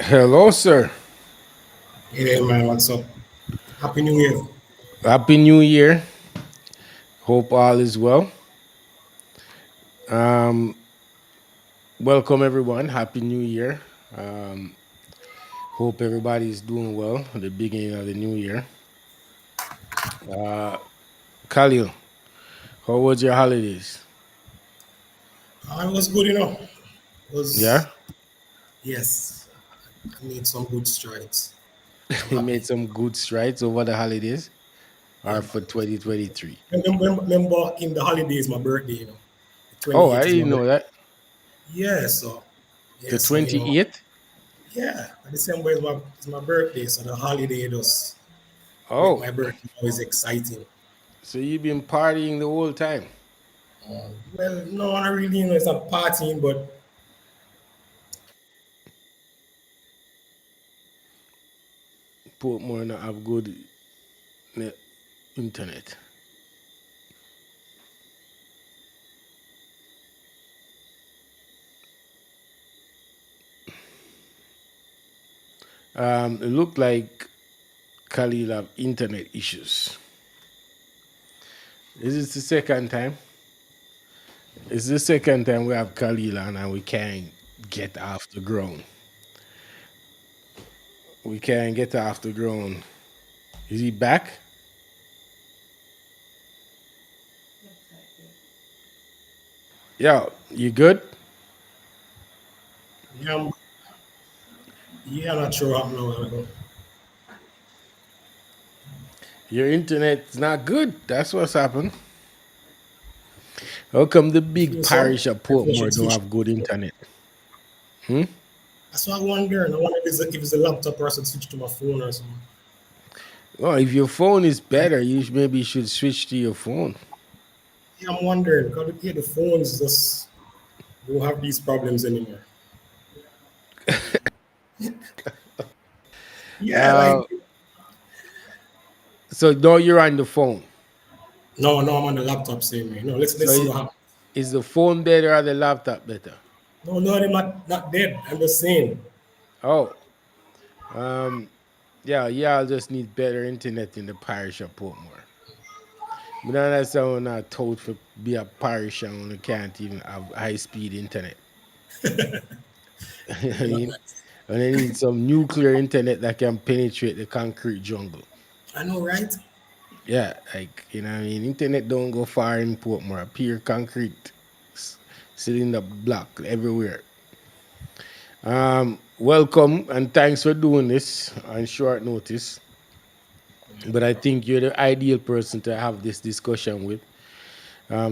Hello, sir. Hey man, what's up? Happy New Year. Happy New Year. Hope all is well. Um, Welcome, everyone. Happy New Year. Um, Hope everybody is doing well at the beginning of the new year. Khalil, how was your holidays? It was good, It Yeah, was yes. I made some good strides. I'm you made happy. some good strides over the holidays Yeah, or man. for 2023. Remember in the holidays, my birthday, The Oh, I 28th is my didn't know birthday. that. Yeah, so The yeah, so 28th? yeah, December is my birthday, so the holiday does make Oh, my birthday always exciting. so you've been partying the whole time. Well, no, not really, it's not partying, but Portmore not have good internet. It looked like Khalil have internet issues. Is this the second time? It's the second time we have Khalil on and we can't get off the ground. We can't get off the ground. Is he back? Yo, you good? yeah, yeah, I'm not sure what happened now. Your internet's not good. That's what's happened. How come the You big feel so? parish of Everything should Portmore don't switch. have good internet? Hmm? That's what I wonder. I wonder if it's a laptop or I should switch to my phone or something. Well, if your phone is better, maybe should switch to your phone. Yeah, I'm wondering because the phones just don't have these problems anymore. Yeah, Uh, like so now you're on the phone. no, no, I'm on the laptop same way. No, let's So see what happens. is the phone better or the laptop better? No, no, they're not dead. I'm just saying. Oh, um, yeah, I'll just need better internet in the parish of Portmore. But now that's someone not told for be a parish and can't even have high speed internet. I You know, mean, and they need some nuclear internet that can penetrate the concrete jungle. I know, right? Yeah, like what I mean, internet don't go far in Portmore. Pure concrete s- cylinder block everywhere. Welcome and thanks for doing this on short notice. Yeah, But no I problem. think you're the ideal person to have this discussion with.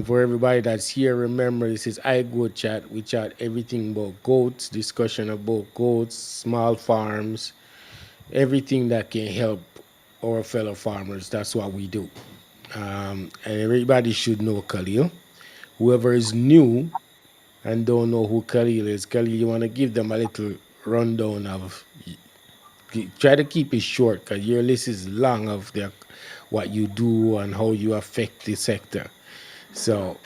For everybody that's here, remember this is iGoat chat. We chat everything about goats, discussion about goats, small farms, everything that can help our fellow farmers. That's what we do. And everybody should know Khalil. Whoever is new and don't know who Khalil is, Khalil, you want to give them a little rundown of. Try to keep it short because your list is long of what you do and how you affect the sector. So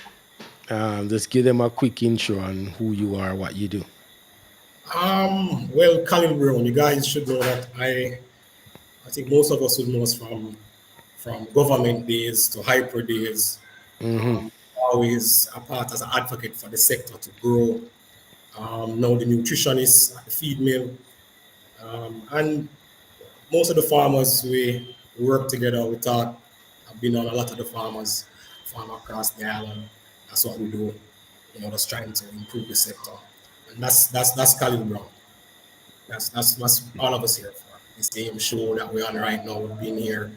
just give them a quick intro on who you are, what you do. Well, Colin Brown, you guys should know that I think most of us would know us from government days to hyper days. Hmm. Always a part as an advocate for the sector to grow. Now the nutritionist at the feed mill, and most of the farmers we work together. We talk. I've been on a lot of the farm across the island. That's what we do. Just trying to improve the sector, and that's Colin Brown. That's all of us here for. The same show that we're on right now. We've been here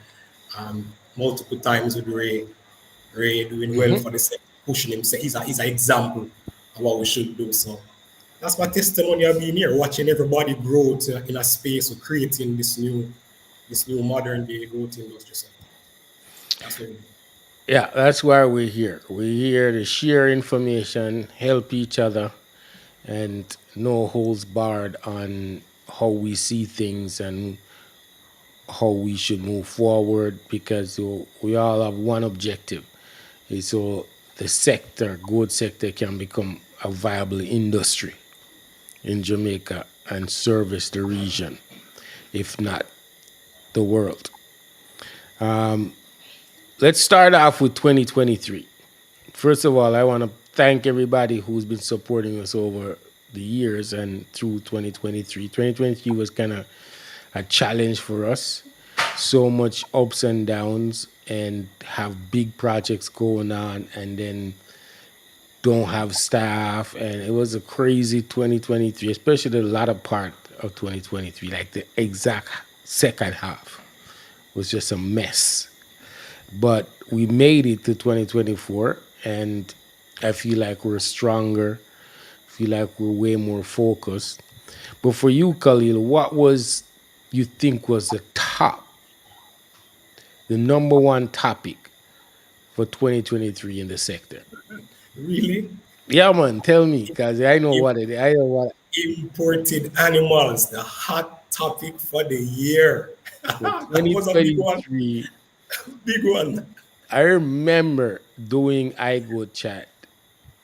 multiple times with Ray. Ray doing well Hmm. for the sector, pushing him. So he's an example of what we should do. So that's my testimony of being here, watching everybody grow in a space of creating this new modern day growth industry. So that's what we do. Yeah, that's why we're here. We're here to share information, help each other, and no holds barred on how we see things and how we should move forward because we all have one objective. So the sector, goat sector, can become a viable industry in Jamaica and service the region, if not the world. Let's start off with 2023. First of all, I want to thank everybody who's been supporting us over the years and through 2023. 2023 was kind of a challenge for us. So much ups and downs, and have big projects going on, and then don't have staff. And it was a crazy 2023, especially the latter part of 2023. Like the exact second half was just a mess. But we made it to 2024, and I feel like we're stronger. Feel like we're way more focused. But for you, Khalil, what was you think was the number one topic for 2023 in the sector? Really? Yeah, man, tell me, cause I know what it. I know what Imported animals, the hot topic for the year. for That was a big one. 2023. Big one. I remember doing iGoat chat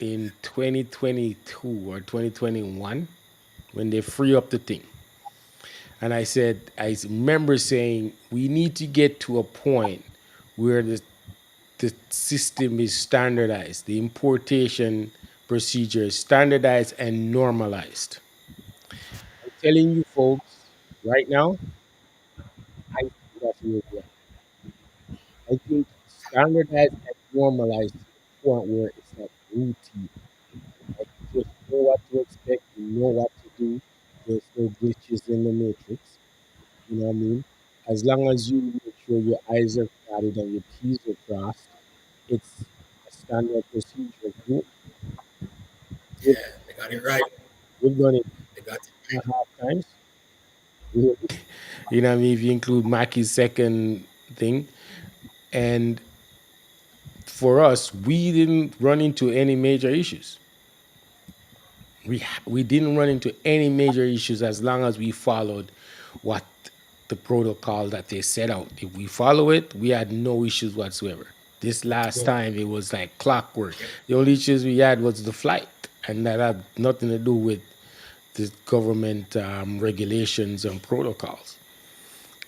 in 2022 or 2021 when they free up the thing. And I remember saying, we need to get to a point where the system is standardized, the importation procedure is standardized and normalized. I'm telling you, folks, right now, I think that's where we are. I think standardized and normalized to the point where it's like routine. Like you just know what to expect, you know what to do. There's no glitches in the matrix. You know what I mean? As long as you make sure your I's are dotted and your T's are crossed, it's a standard procedure. We've, Yeah, they got it right. we've done it They got it two and right. a half times. You know what I mean? If you include Mackie's second thing. And for us, we didn't run into any major issues. We didn't run into any major issues as long as we followed what the protocol that they set out. If we follow it, we had no issues whatsoever. This Good to last go. time it was like clockwork. Yep. The only issues we had was the flight, and that had nothing to do with the government regulations and protocols.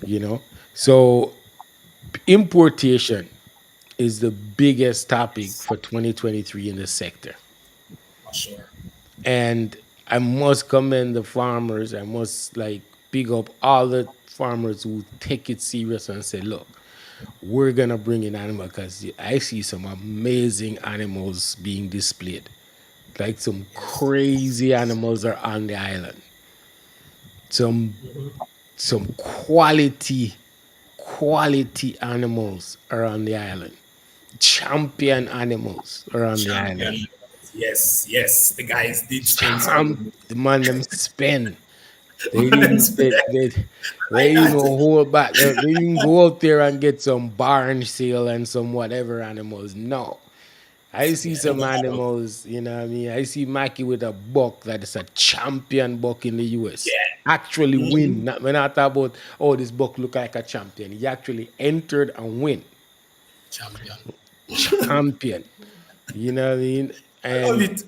You know, so importation is the biggest topic Yes, for 2023 in the sector. for sure. And I must commend the farmers. I must like big up all the farmers who take it serious and say, look, we're gonna bring in animal because I see some amazing animals being displayed. Like some Yes. crazy animals are on the island. Some Mm-hmm. some quality animals are on the island. Champion animals are on the island. Champion. Yes, yes. The guys did spend Champ some the man them spend. They on them didn't spend. they Like didn't that. hold back. They didn't go out there and get some barn seal and some whatever animals. No. I see Yeah, they some go all out. animals, you know what I mean? I see Mackie with a buck that is a champion buck in the US. Actually Yeah. win. Mm-hmm. Not when I talk about, oh, this buck look like a champion. He actually entered and win. Champion. Champion. You know what I mean? I love And it.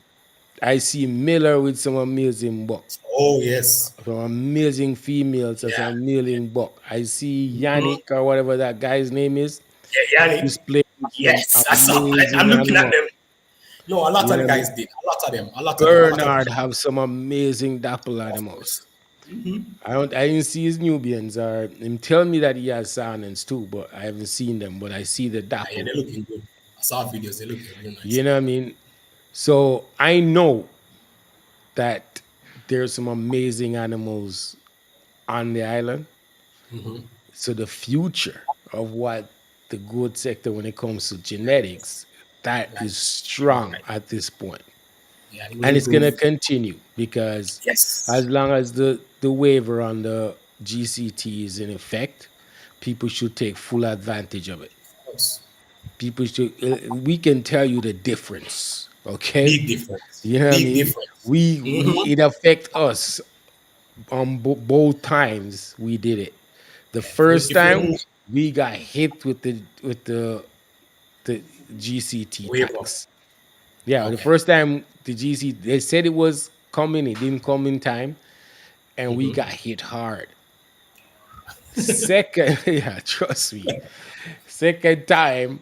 I see Miller with some amazing buck. Oh, yes. Some amazing females and some Yeah. amazing buck. I see Mm-hmm. Yannick or whatever that guy's name is Yeah, Yannick. displaying some Yes, I saw it. I'm amazing looking at animals. them. No, a lot You of know the what I mean? guys did. A lot of them. A lot of them. A lot of them. Bernard have some amazing dapple Of animals. course. Mm-hmm. I didn't see his Nubians or him tell me that he has Sonnets too, but I haven't seen them. But I see the Yeah, dapple. they're looking good. I saw videos. They're looking real You nice. know what I mean? So I know that there's some amazing animals on the island. Mm-hmm. So the future of what the goat sector when it comes to genetics, that Right. is You're strong right. at this point. Yeah, it will And it's gonna improve. continue because as Yes. long as the waiver on the GCT is in effect, people should take full advantage of it. Of course. People should we can tell you the difference, okay? Big difference. You know what I Big mean? difference. We Mm-hmm. it affect us on both times we did it. The first If time you we got hit with the GCT waiver. tax. Yeah, the Okay. first time the GC they said it was coming, it didn't come in time, and we got hit hard. Second, yeah, trust me. Second time,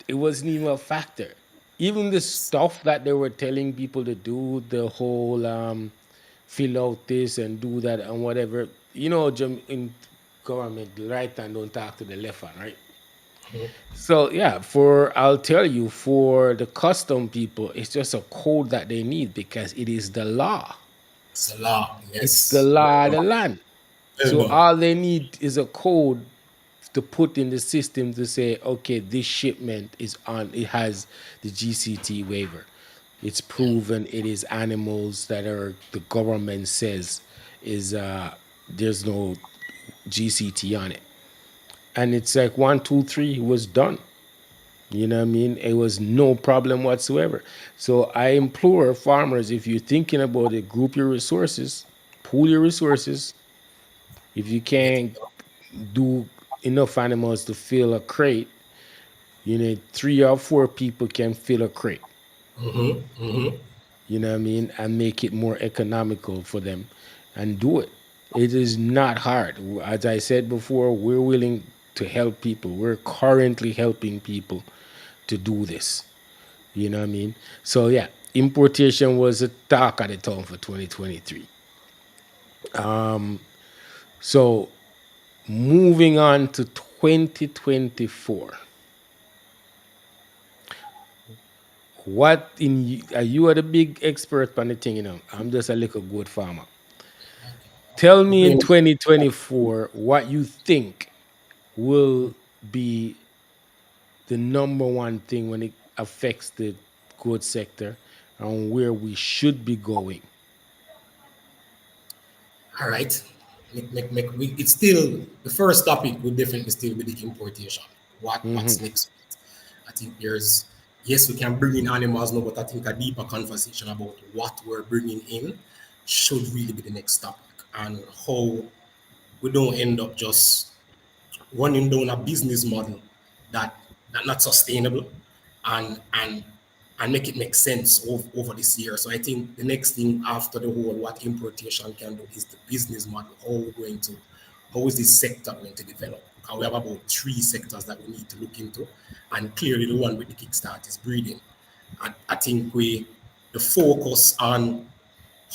it wasn't even a factor. Even the stuff that they were telling people to do, the whole fill out this and do that and whatever. In government, the right hand don't talk to the left hand, right? So yeah, for I'll tell you, for the custom people, it's just a code that they need because it is the law. It's a law. It's the Yes. Well law of the done. land. Well So done. all they need is a code to put in the system to say, okay, this shipment is on. It has the GCT waiver. It's Yeah. proven it is animals that are the government says is there's no GCT on it, and it's like one, two, three it was done. You know what I mean? It was no problem whatsoever. So I implore farmers, if you're thinking about it, group your resources, pool your resources. If you Get it can't done. do enough animals to fill a crate, you need three or four people can fill a crate. You know what I mean? And make it more economical for them and do it. It is not hard. As I said before, we're willing to help people. We're currently helping people to do this. You know what I mean? So yeah, importation was a talk at the time for 2023. So moving on to 2024. What in you are the big expert on the thing, I'm just a little good farmer. Tell I'm me in playing. 2024 what you think will be the number one thing when it affects the good sector and where we should be going. All right. It's still the first topic would definitely still be the importation. What's next? I think there's yes, we can bring in animals now, but I think a deeper conversation about what we're bringing in should really be the next topic and how we don't end up just running down a business model that not sustainable and and make it make sense over this year. So I think the next thing after the whole what importation can do is the business model. How is this sector going to develop? We have about three sectors that we need to look into, and clearly the one with the kickstart is breeding. I think the focus on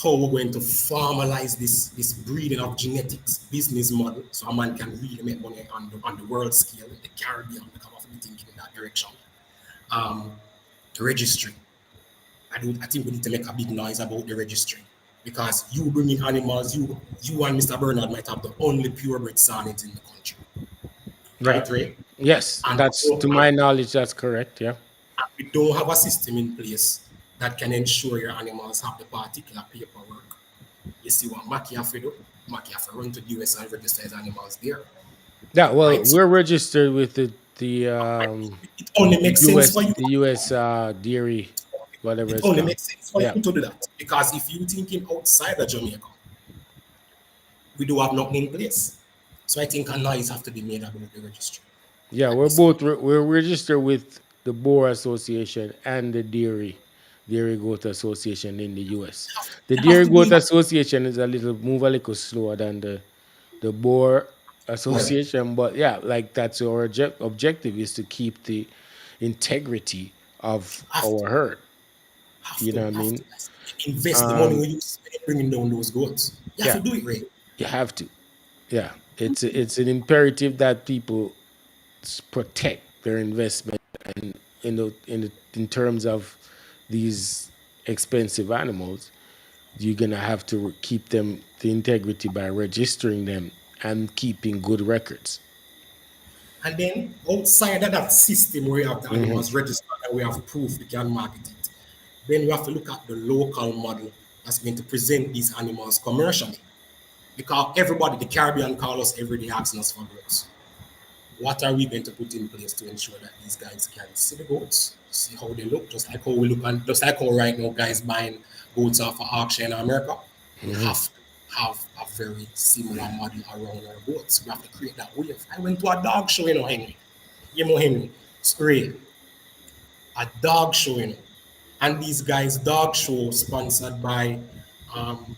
how we're going to formalize this breeding of genetics business model so a man can really make money on the world scale in the Caribbean. We come off be thinking in that direction. Um, the registry. I think we need to make a big noise about the registry because you bringing animals, you and Mr. Bernard might have the only purebred sonnets in the country, Yeah. right, Ray? Yes, And, that's to my knowledge, that's correct. Yeah. we don't have a system in place that can ensure your animals have the particular paperwork. You see what Mackie have to do? Mackie have to run to the US and register his animals there, Yeah. Well, right? So we're registered with the it only makes sense for you. The US dairy, whatever It it's only called. makes sense for Yeah. you to do that because if you thinking outside of Jamaica, we do have nothing in place. So I think a noise have to be made about the registry Yeah, at this point. we're registered with the Boer Association and the Dairy Goat Association in the US. The You have Dairy to be Goat Association is a little slower than the Boer well, Association, but yeah, like that's our objective is to keep the integrity of have to, our herd. have You to, know what I have to mean? invest the money Um, we use bringing down those goats. You have yeah, to do it right. you have to. Yeah, it's an imperative that people protect their investment and in terms of these expensive animals, you're gonna have to keep them the integrity by registering them and keeping good records. And then outside of that system where you have the Hmm. animals registered and we have proof we can market it, then we have to look at the local model that's going to present these animals commercially. Because everybody, the Caribbean call us every day asking us for goats. What are we going to put in place to ensure that these guys can see the goats, see how they look, just like how we look and just like how right now guys buying goats off of auction in America. We have to have a very similar model around our goats. We have to create that wave. I went to a dog show, Henry. You know Henry. Straight. A dog show, And these guys, dog show sponsored by um,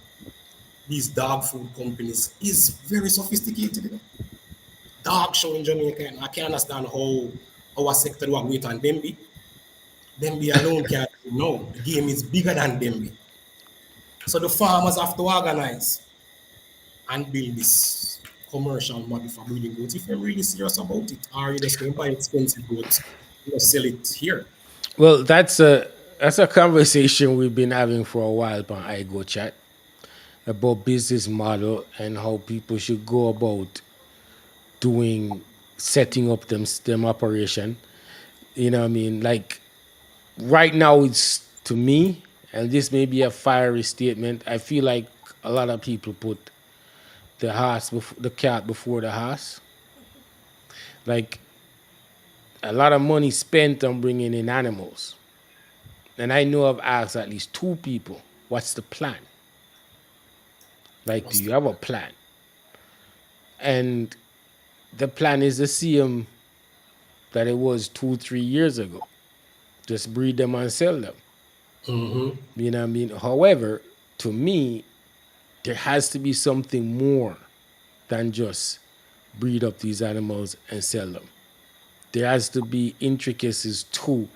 these dog food companies is very sophisticated. You know? Dog show in Jamaica, and I can understand how our sector work with on Demby. Demby alone can't do. No, the game is bigger than Demby. So the farmers have to organize and build this commercial model for breeding goats if they're really serious about it. Or you just go and buy expensive goats, you know, sell it here. Well, that's a conversation we've been having for a while on iGo chat about business model and how people should go about doing setting up them operation. You know what I mean? Like right now it's to me, and this may be a fiery statement, I feel like a lot of people put the cat before the horse. Like a lot of money spent on bringing in animals. And I know I've asked at least two people, what's the plan? Like, do What's you the have a plan? And the plan is the same that it was 2, 3 years ago. Just breed them and sell them. mm-hmm. You know what I mean? However, to me, there has to be something more than just breed up these animals and sell them. There has to be intricacies to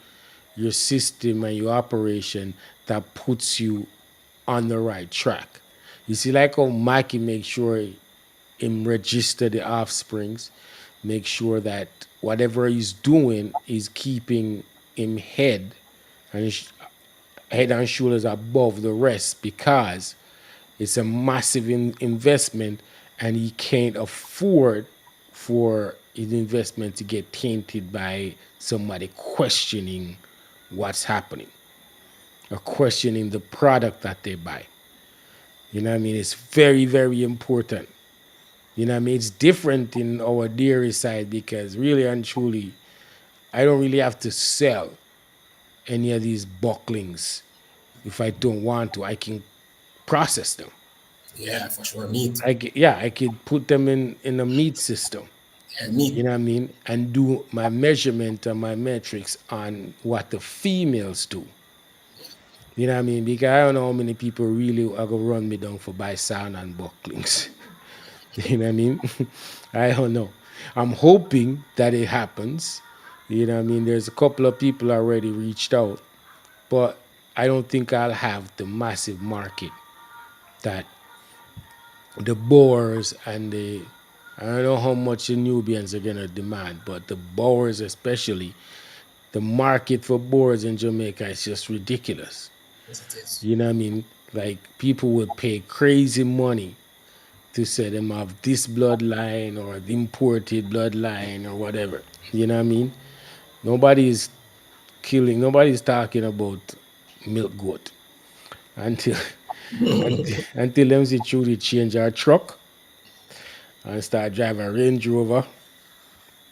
your system and your operation that puts you on the right track. You see, like how Mikey make sure him register the offsprings, make sure that whatever he's doing is keeping him head and shoulders above the rest because it's a massive investment and he can't afford for his investment to get tainted by somebody questioning what's happening or questioning the product that they buy. You know what I mean? It's very, very important. You know what I mean? It's different in our dairy side because really and truly, I don't really have to sell any of these bucklings if I don't want to. I can process them. Yeah, for sure, meat. Yeah, I could put them in a meat system. Yeah, meat. You know what I mean? And do my measurement and my metrics on what the females do. You know what I mean? Because I don't know how many people really are gonna run me down for buy sound and bucklings. You know what I mean? I don't know. I'm hoping that it happens. You know what I mean? There's a couple of people already reached out, but I don't think I'll have the massive market that the Boers and the I don't know how much the Nubians are gonna demand, but the Boers especially, the market for Boers in Jamaica is just ridiculous. Yes, it is. You know what I mean? Like people would pay crazy money to say them have this bloodline or the imported bloodline or whatever. You know what I mean? Nobody's nobody's talking about milk goat until until them see truly change our truck and start driving a Range Rover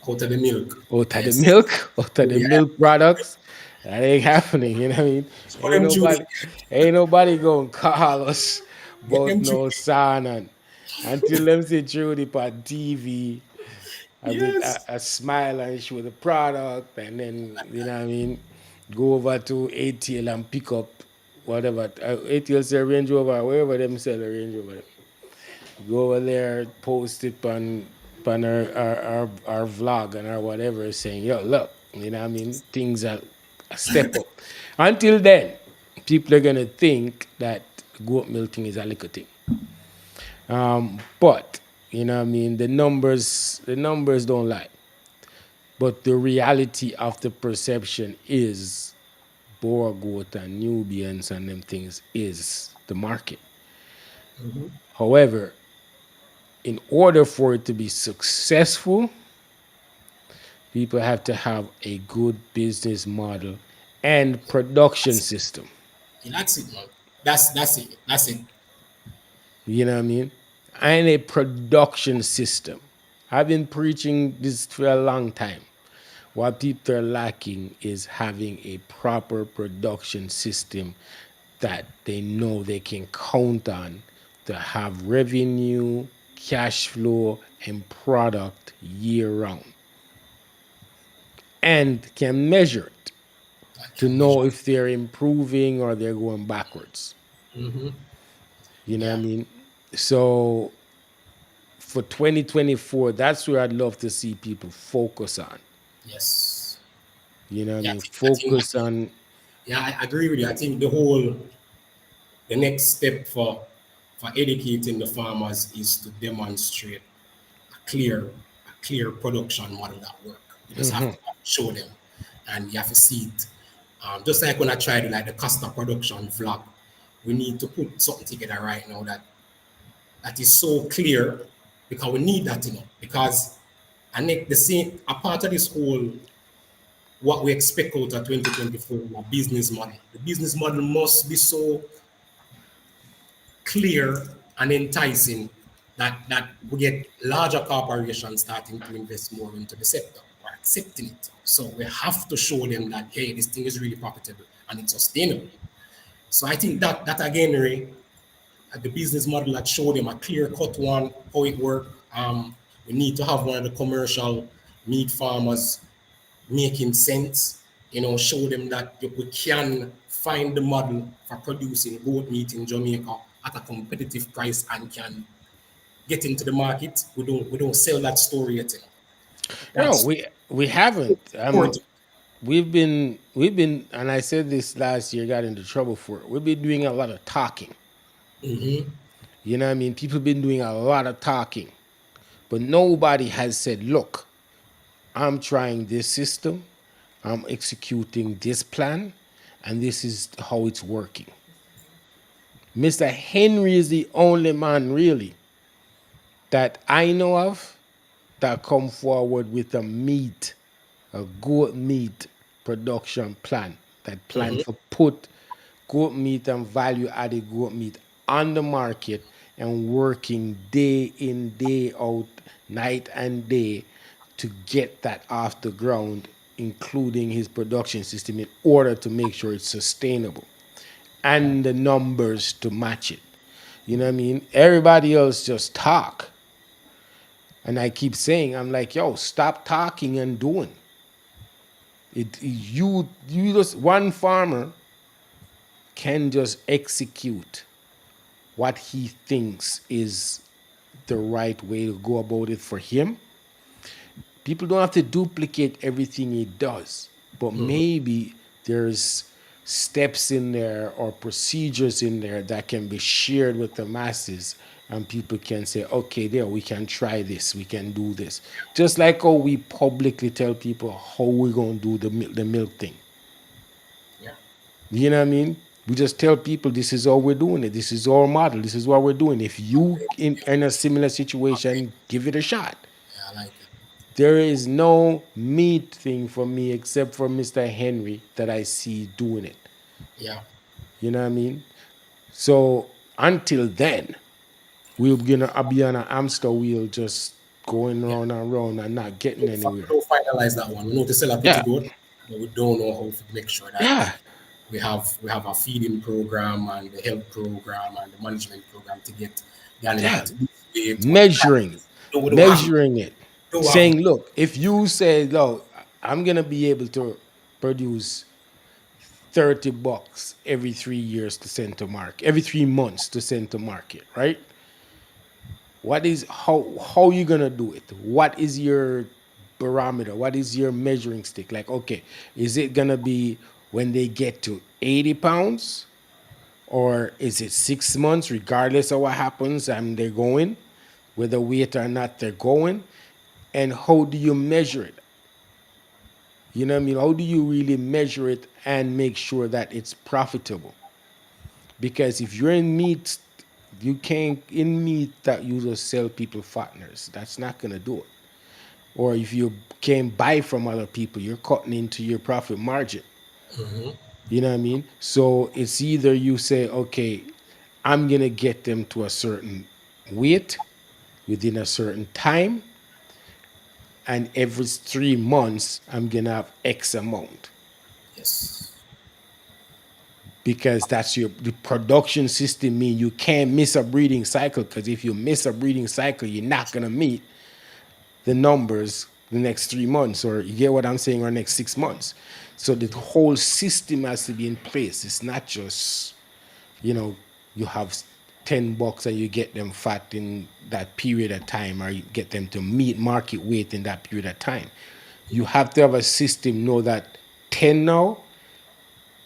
Out of the milk. out of the Yes. milk, out of the Yeah. milk products. That ain't happening, you know what I mean? Show them Judy. Ain't nobody gonna call us Get about them Judy. no son and until them see Judy on TV with Yes. a smile and show the product and then you know what I mean go over to ATL and pick up whatever ATL sell Range Rover wherever them sell a Range Rover go over there post it on our vlog and our whatever saying yo look you know what I mean things are a step up until then people are gonna think that goat milking is a little thing but you know what I mean the numbers don't lie. But the reality of the perception is Boer goat and Nubians and them things is the market. However, in order for it to be successful, people have to have a good business model and production system. That's it, man. That's it. That's it. You know what I mean? And a production system. I've been preaching this for a long time. What people are lacking is having a proper production system that they know they can count on to have revenue, cash flow, and product year round and can measure it I to can measure. know if they're improving or they're going backwards. Mm-hmm. You know what I Yeah. mean? So for 2024, that's where I'd love to see people focus on. Yes. You know what I Yeah, mean? I Focus think, on. yeah, I agree with you. I think the next step for educating the farmers is to demonstrate a clear production model that work. You just have to show them, and you have to see it. Just like when I tried like the Costa production vlog, we need to put something together right now that is so clear because we need that, because the same a part of this whole what we expect out of 2024 a business model. The business model must be so clear and enticing that we get larger corporations starting to invest more into the sector or accepting it. So we have to show them that hey, this thing is really profitable and it's sustainable. So I think that again, Ray, the business model that show them a clear cut one how it work. We need to have one of the commercial meat farmers making sense. Show them that we can find the model for producing goat meat in Jamaica at a competitive price and can get into the market. We don't sell that story yet. No, That's we haven't. important. We've been, and I said this last year, got into trouble for it. We've been doing a lot of talking. You know what I mean? People been doing a lot of talking, but nobody has said, "Look, I'm trying this system, I'm executing this plan, and this is how it's working." Mr. Henry is the only man really that I know of that come forward with a goat meat production plan that plan for put goat meat and value added goat meat on the market and working day in, day out, night and day to get that off the ground, including his production system in order to make sure it's sustainable and the numbers to match it. You know what I mean? Everybody else just talk. And I keep saying, I'm like, yo, stop talking and doing. You just one farmer can just execute what he thinks is the right way to go about it for him. People don't have to duplicate everything he does, but maybe there's steps in there or procedures in there that can be shared with the masses and people can say, okay, there, we can try this, we can do this. Just like how we publicly tell people how we're going to do the milk thing. Yeah, You know what I mean? We just tell people this is how we're doing it. This is our model. This is what we're doing. If you in a similar situation, give it a shot. yeah, I like it. There is no meat thing for me except for Mr. Henry that I see doing it. Yeah, You know what I mean? So until then, I'll be on a hamster wheel just going yeah. round and round and not getting We anywhere. don't finalize that one. We know to sell a pretty Yeah. good, but we don't know how to make sure that Yeah. we have a feeding program and the health program and the management program to get the animal Yeah. to lose weight or the Measuring. price. No, we don't have it. Measuring it. Don't have it. Saying, look, if you say, look, I'm gonna be able to produce $30 every 3 years to send to market, every 3 months to send to market, right? What is how you gonna do it? What is your barometer? What is your measuring stick? Like, okay, is it gonna be when they get to 80 pounds? Or is it 6 months, regardless of what happens and they're going, whether weight or not, they're going? And how do you measure it? You know what I mean? How do you really measure it and make sure that it's profitable? Because if you're in meat, you can't in meat that you just sell people fatteners. That's not gonna do it. Or if you can buy from other people, you're cutting into your profit margin. You know what I mean? So it's either you say, okay, I'm gonna get them to a certain weight within a certain time, and every 3 months I'm gonna have X amount. Yes. Because that's your the production system mean you can't miss a breeding cycle, because if you miss a breeding cycle you're not going to meet the numbers the next 3 months, or you get what I'm saying, or next 6 months. So the whole system has to be in place. It's not just, you know, you have $10 and you get them fat in that period of time, or you get them to meet market weight in that period of time. You have to have a system know that 10 now,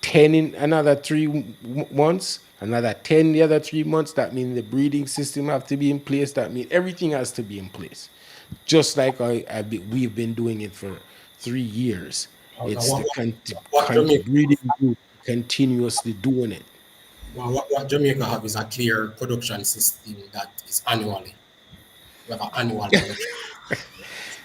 10 in another 3 months, another 10 the other 3 months. That means the breeding system have to be in place. That means everything has to be in place. Just like we've been doing it for 3 years. Now, It's the what Jamaica, breeding group continuously doing it. what Jamaica have is a clear production system that is annually. We have an annual production.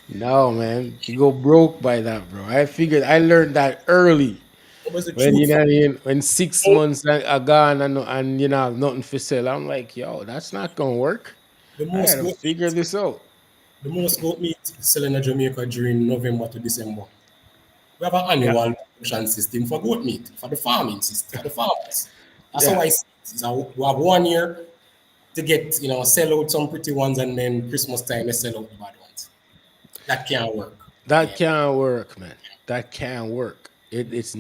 No, man, you go broke by that, bro. I figured I learned that early. What was the When you truth? know what I mean, when 6 months are gone and you know have nothing for sale, I'm like, yo, that's not gonna work. The I most gotta goat figure meat, this out. the most goat meat selling in Jamaica during November to December. We have an Yeah, annual production system for goat meat, for the farming system, for the farmers. That's how yeah. I see it. We have 1 year to get, sell out some pretty ones, and then Christmas time they sell out the bad ones. That can't work. That Yeah. can't work, man. That can't work. It's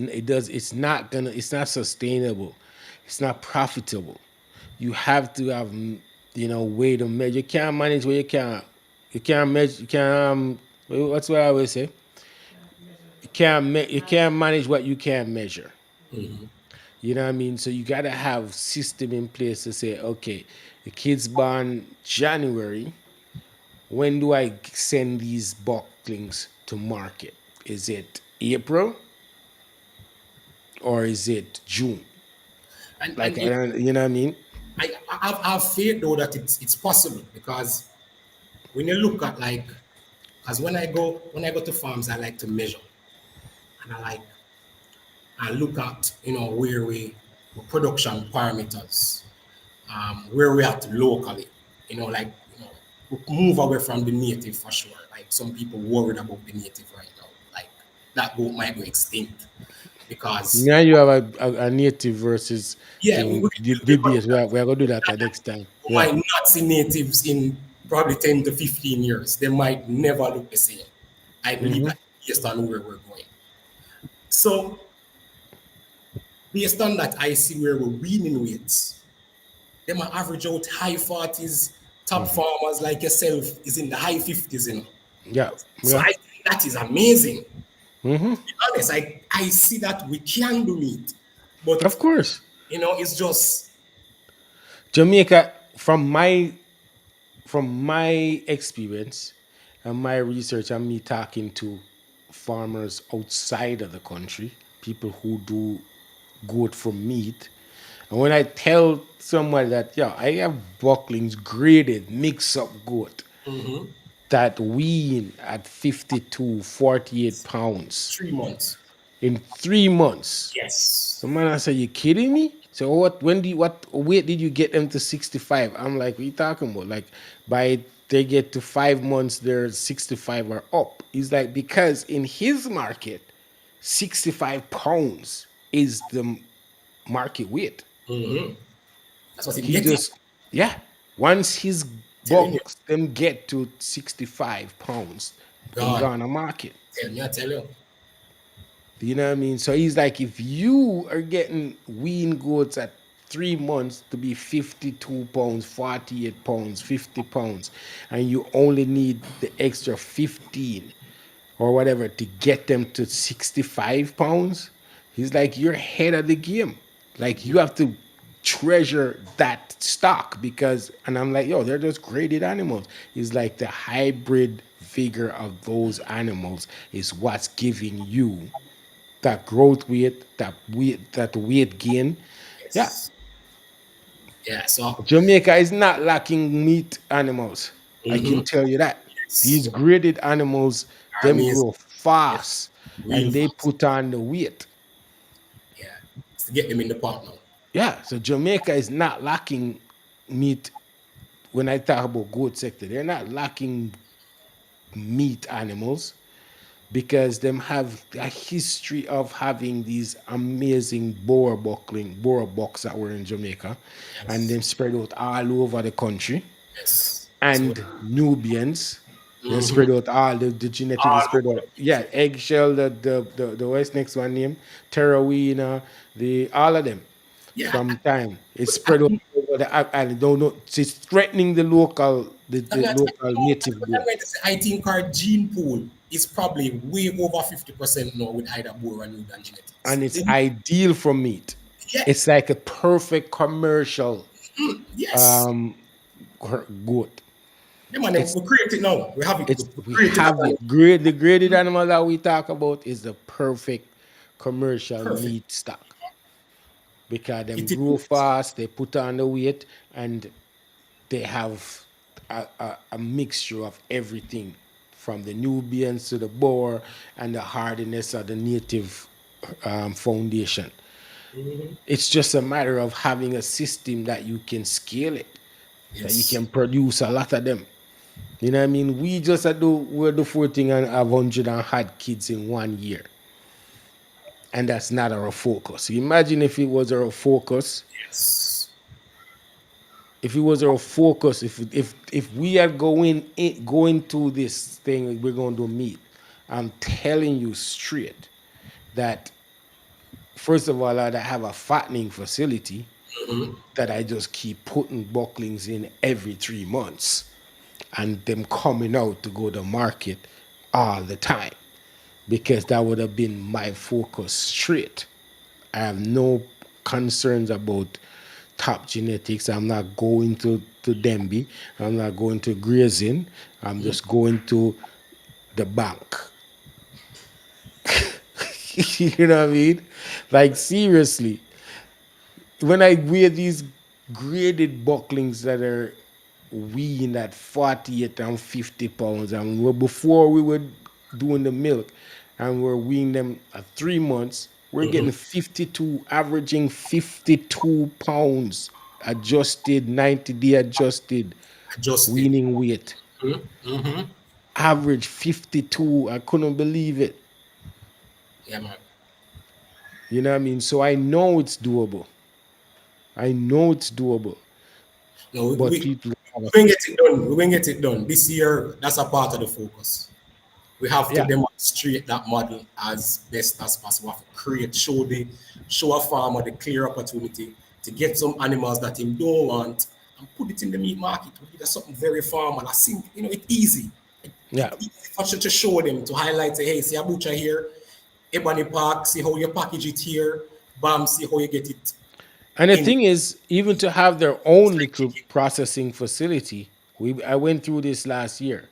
not gonna, it's not sustainable. It's not profitable. You have to have way to measure. You can't manage what you can't measure, you can't what's what I always say? You can't manage what you can't measure. You know what I mean? So you gotta have system in place to say, okay, the kid's born January. When do I send these bucklings to market? Is it April or is it June? And Like, and you know what I mean? I have faith though that it's possible, because when you look at, like, because when I go to farms, I like to measure, and I look at, where production parameters, where we at locally, like, we move away from the native for sure. Like, some people worried about the native right now, like that goat might go extinct because, Now you have a native versus yeah, we, thing we, we, debate. We are gonna do that the next time. we Yeah. might not see natives in probably 10 to 15 years. They might never look the same. I believe Mm-hmm. that, based on where we're going. So, based on that, I see where we're winning weights. They might average out high 40s. Top farmers like yourself is in the high 50s, Yeah. So Yeah. I think that is amazing. To be honest, I see that we can do it, but Of course. it's just. Jamaica, from my experience and my research and me talking to farmers outside of the country, people who do goat for meat, and when I tell someone that, yeah, I have bucklings graded mix up goat Mhm. that wean at 52, 48 pounds 3 months. in 3 months. Yes. The man, I said, you kidding me? So what weight did you get them to 65? I'm like, what are you talking about? Like, by they get to 5 months, they're 65 or up. He's like, because in his market, 65 pounds is the market weight. That's what I'm He getting. just, yeah. Once his Telling you. bucks them get to 65 pounds, them God, gonna market. tell me, I tell you. You know what I mean? So he's like, if you are getting wean goats at 3 months to be 52 pounds, 48 pounds, 50 pounds, and you only need the extra 15 or whatever to get them to 65 pounds, he's like, you're ahead of the game. Like, you have to treasure that stock because, and I'm like, yo, they're just graded animals. He's like, the hybrid vigor of those animals is what's giving you that growth weight, that weight gain. Yeah, Yes. Yeah, so. Jamaica is not lacking meat animals. I can Mm-hmm. tell you that. Yes. These graded animals, Are them amazing. grow Yes. fast Real and they fast. put on the weight. Yeah. It's to get them in the pot now. Yeah, so Jamaica is not lacking meat. When I talk about goat sector, they're not lacking meat animals because them have a history of having these amazing Boer bucks that were in Jamaica, and Yes. them spread out all over the country. Yes. So, And Nubians, they mm-hmm. spread out all the genetics. They All spread over out, the yeah, place. eggshell, the what's next one name, Terrawina, the all of them Yeah. from time. It's I spread out think over but I don't know. It's threatening the local, I'm the not, local native I'm goat, going to say, I think our gene pool is probably way over 50% now with either Boer or Nubian genetics. and it's ideal for meat. It's Yes, like a perfect commercial yes. um goat. Yeah, man, It's we create it now. We have it. it's We we create it have as it. The graded animal that we talk about is the perfect commercial perfect. meat stock because them It is. grow fast, they put on the weight, and they have a mixture of everything from the Nubians to the Boer and the hardiness of the native foundation. It's just a matter of having a system that you can scale it, that you Yes. can produce a lot of them. You know what I mean? We just we're the 14 and have 100 and had kids in 1 year. And that's not our focus. Imagine if it was our focus. Yes. If it was our focus, if we are going to this thing, we're going to meet. I'm telling you straight that first of all, I'd have a fattening facility that I just keep putting bucklings in every 3 months, and them coming out to go to market all the time because that would have been my focus straight. I have no concerns about top genetics. I'm not going to Denby. I'm not going to grazing. I'm just going to the bank. You know what I mean? Like seriously, when I wear these graded bucklings that are weaned at 48 and 50 pounds, and before we were doing the milk and we're weaning them at 3 months, we're getting 52, averaging 52 pounds adjusted, 90-day adjusted Adjusted. weaning weight. Average 52. I couldn't believe it. Yeah, man. You know what I mean? So I know it's doable. I know it's doable. No, But people have a we will get it done. We will get it done. This year, that's a part of the focus. We have to yeah. demonstrate that model as best as possible. We have to create, show a farmer the clear opportunity to get some animals that him don't want and put it in the meat market. That's something very farmer. I think it's easy. It Yeah. easy for you to show them to highlight. Say, hey, see a butcher here, Ebony Park. See how you package it here. Bam, see how you get it And the in. thing is, even to have their own little processing facility, I went through this last year,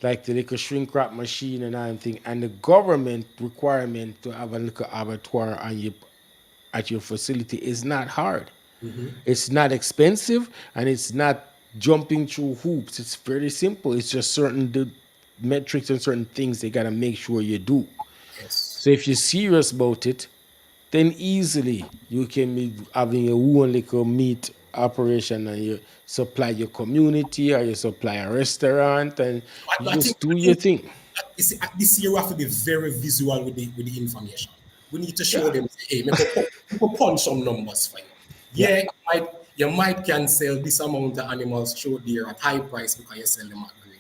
like the little shrink wrap machine and everything, and the government requirement to have a little abattoir at your facility is not hard. It's not expensive, and it's not jumping through hoops. It's very simple. It's just certain metrics and certain things they gotta make sure you do. Yes. So if you're serious about it, then easily you can be having your own little meat operation and you supply your community or you supply a restaurant and you I think just do I your think thing. this year we have to be very visual with the information. We need to show Yeah. them, hey, make a punch some numbers for you. Yeah. Yeah, you might can sell this amount of animals through there at high price because you sell them at graded.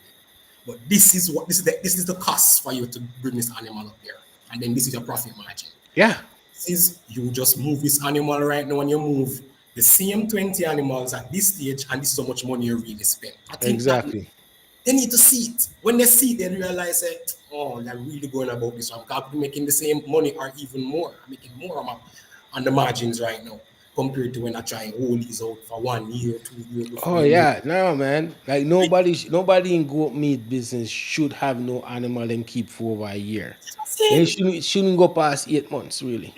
But this is the cost for you to bring this animal up there. And then this is your profit margin. Yeah. This is you just move this animal right now and you move the same 20 animals at this stage, and this is how much money you really spend. I think that Exactly. they need to see it. When they see it, they realize that, oh, they're really going about this one. I'm making the same money or even more. I'm making more on the margins right now compared to when I try and hold these out for 1 year, 2 years before Oh you move. yeah, no man. Like nobody in goat meat business should have no animal and keep for over a year. And Same. it shouldn't go past 8 months really.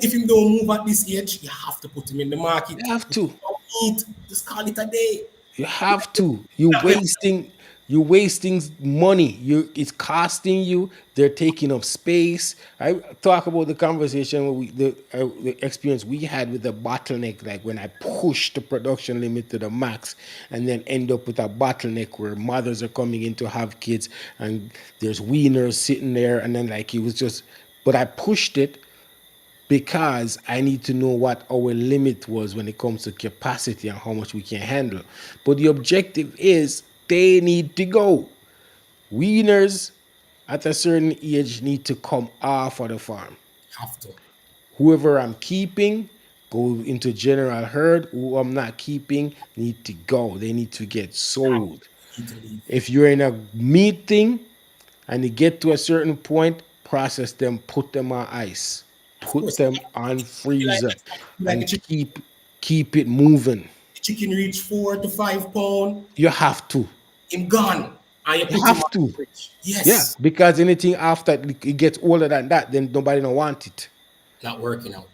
If you don't move at this age, you have to put him in the market. You have If you to. don't eat, just call it a day. You have to. You're wasting money. It's costing you. They're taking up space. I talk about the conversation where the experience we had with the bottleneck, like when I pushed the production limit to the max, and then end up with a bottleneck where mothers are coming in to have kids, and there's weaners sitting there, and then like it was just. But I pushed it because I need to know what our limit was when it comes to capacity and how much we can handle. But the objective is they need to go. Weaners at a certain age need to come off of the farm. Have to. Whoever I'm keeping, go into general herd, who I'm not keeping, need to go. They need to get sold. Need to leave. If you're in a meat thing and you get to a certain point, process them, put them on ice, Of put course, them on freezer, like and keep it moving. the chicken reach 4 to 5 pound, You have to. him gone, and you You put him have on the to. fridge. Yeah, Yes, because anything after it gets older than that, then nobody don't want it. not working out.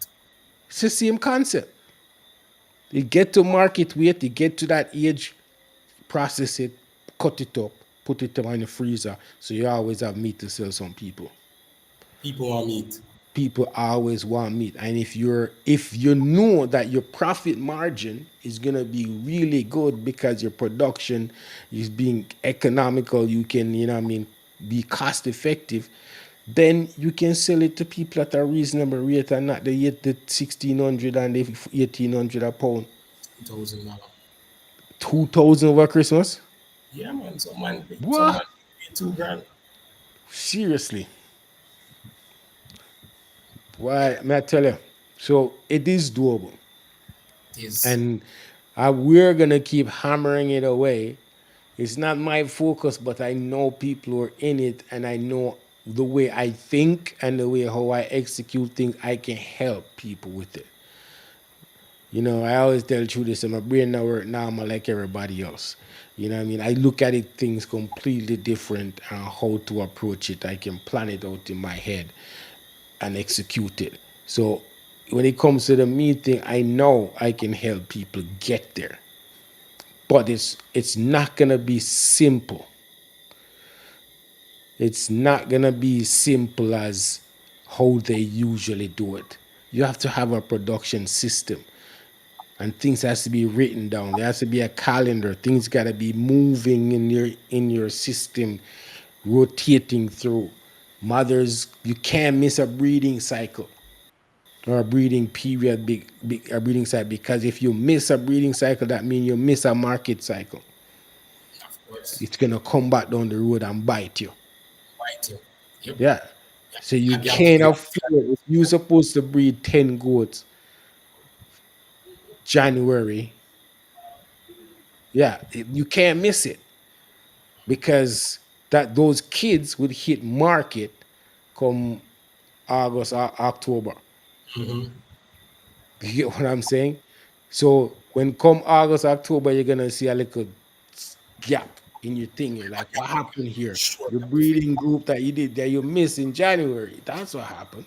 It's the same concept. You get to market weight, you get to that age, process it, cut it up, put it in the freezer. So you always have meat to sell some people. People want meat. People always want meat. And if you know that your profit margin is gonna be really good because your production is being economical, you can, what I mean, be cost effective, then you can sell it to people at a reasonable rate and not the 1600 and the 1800 a pound. $2,000. 2000 over Christmas? Yeah, man. Some man What? pay 2 grand. Seriously. Why, may I tell you? So it is doable. It is And we're going to keep hammering it away. It's not my focus, but I know people who are in it, and I know the way I think and the way how I execute things, I can help people with it. I always tell you this, my brain now work normal like everybody else. You know what I mean? I look at it things completely different and how to approach it. I can plan it out in my head and execute it. So when it comes to the meeting, I know I can help people get there. But it's not gonna be simple. It's not gonna be simple as how they usually do it. You have to have a production system, and things has to be written down. There has to be a calendar. Things gotta be moving in your system, rotating through. Mothers, you can't miss a breeding cycle or a breeding period, a breeding cycle, because if you miss a breeding cycle, that means you miss a market cycle. of course. It's gonna come back down the road and bite you. Right. Yep. Yeah. Yeah. So you You have to can't be afford, if you're supposed to breed 10 goats January, yeah, you can't miss it because that those kids would hit market come August or October. You get what I'm saying? So when come August, October, you're gonna see a little gap in your thing. You're like, what happened here? sure. The breeding group that you did that you missed in January. That's what happened.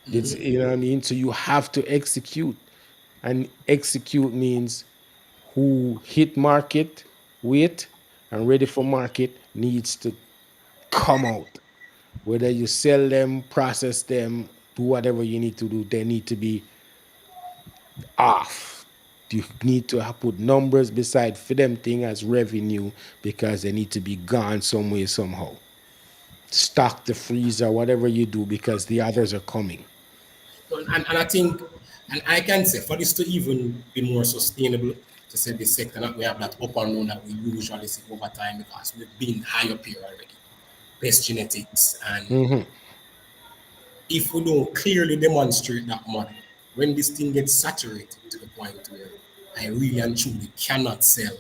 It's, you know what I mean? So you have to execute. And execute means who hit market, wait, and ready for market needs to come out. Whether you sell them, process them, do whatever you need to do, they need to be off. You need to put numbers beside for them thing as revenue because they need to be gone some way, somehow. Stock the freezer, whatever you do, because the others are coming. And I think, and I can say for this to even be more sustainable, to say the sector that we have that up and down that we usually see over time because we've been high up here already. Best genetics, and if we don't clearly demonstrate that model, when this thing gets saturated to the point where I really and truly cannot sell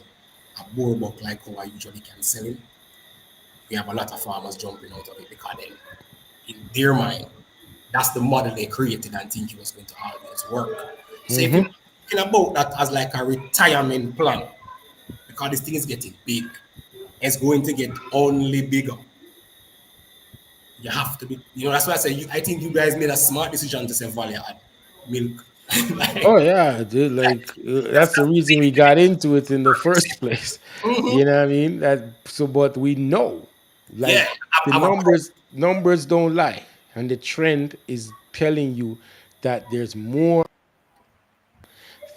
a boar buck like how I usually can sell him, we have a lot of farmers jumping out of it because then in their mind, that's the model they created and think it was going to always work. So if you're thinking about that as like a retirement plan, because this thing is getting big, it's going to get only bigger. You have to be, that's why I say, I think you guys made a smart decision to say value add milk. Oh like, yeah, dude, like, like that's the reason we got into it in the first place. You mm-hmm. know what I mean? But we know, Yeah, like the have a pro. numbers don't lie, and the trend is telling you that there's more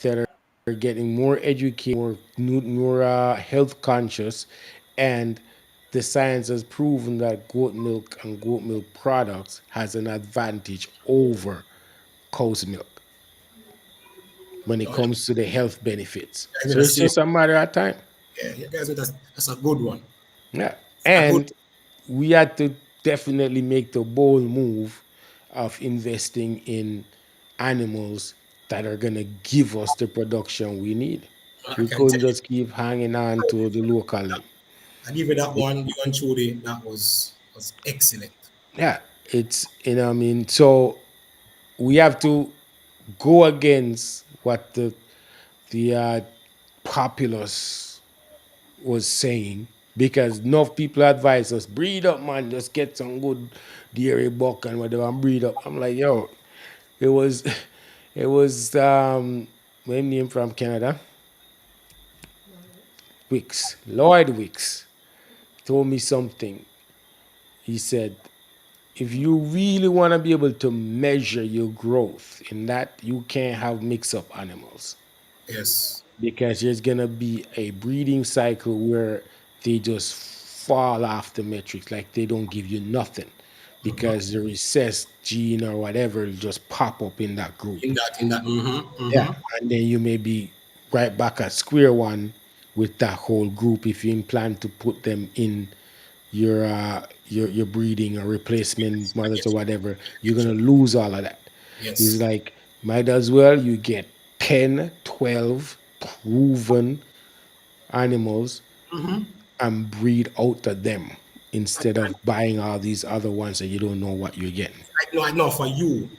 that are getting more educated, more health conscious, and the science has proven that goat milk and goat milk products has an advantage over cow's milk when it Oh, yeah. comes to the health benefits. I mean, So it's just a matter of time. yeah, you guys, that's a good one. Yeah. A good And we had to definitely make the bold move of investing in. animals that are gonna give us the production we need. I We can couldn't tell you, just keep hanging on to the local. I give you that one, you and Trudy, that was excellent. Yeah, it's I mean, so we have to go against what the populace was saying because enough people advise us breed up, man, just get some good dairy buck and whatever and breed up. I'm like, yo, it was, it was when name from Canada, Wicks, Lloyd Wicks told me something. He said, if you really want to be able to measure your growth in that, you can't have mix up animals Yes. because there's gonna be a breeding cycle where they just fall off the metrics, like they don't give you nothing because the recessed gene or whatever will just pop up in that group. In that, mm-hmm, Yeah, mm-hmm. and then you may be right back at square one with that whole group if you plan to put them in your breeding or replacement I mothers or get you. whatever. I You're get you. gonna lose all of that. It's Yes. like might as well you get 10, 12 proven animals and breed out of them instead And of buying all these other ones that you don't know what you're getting. I know for you,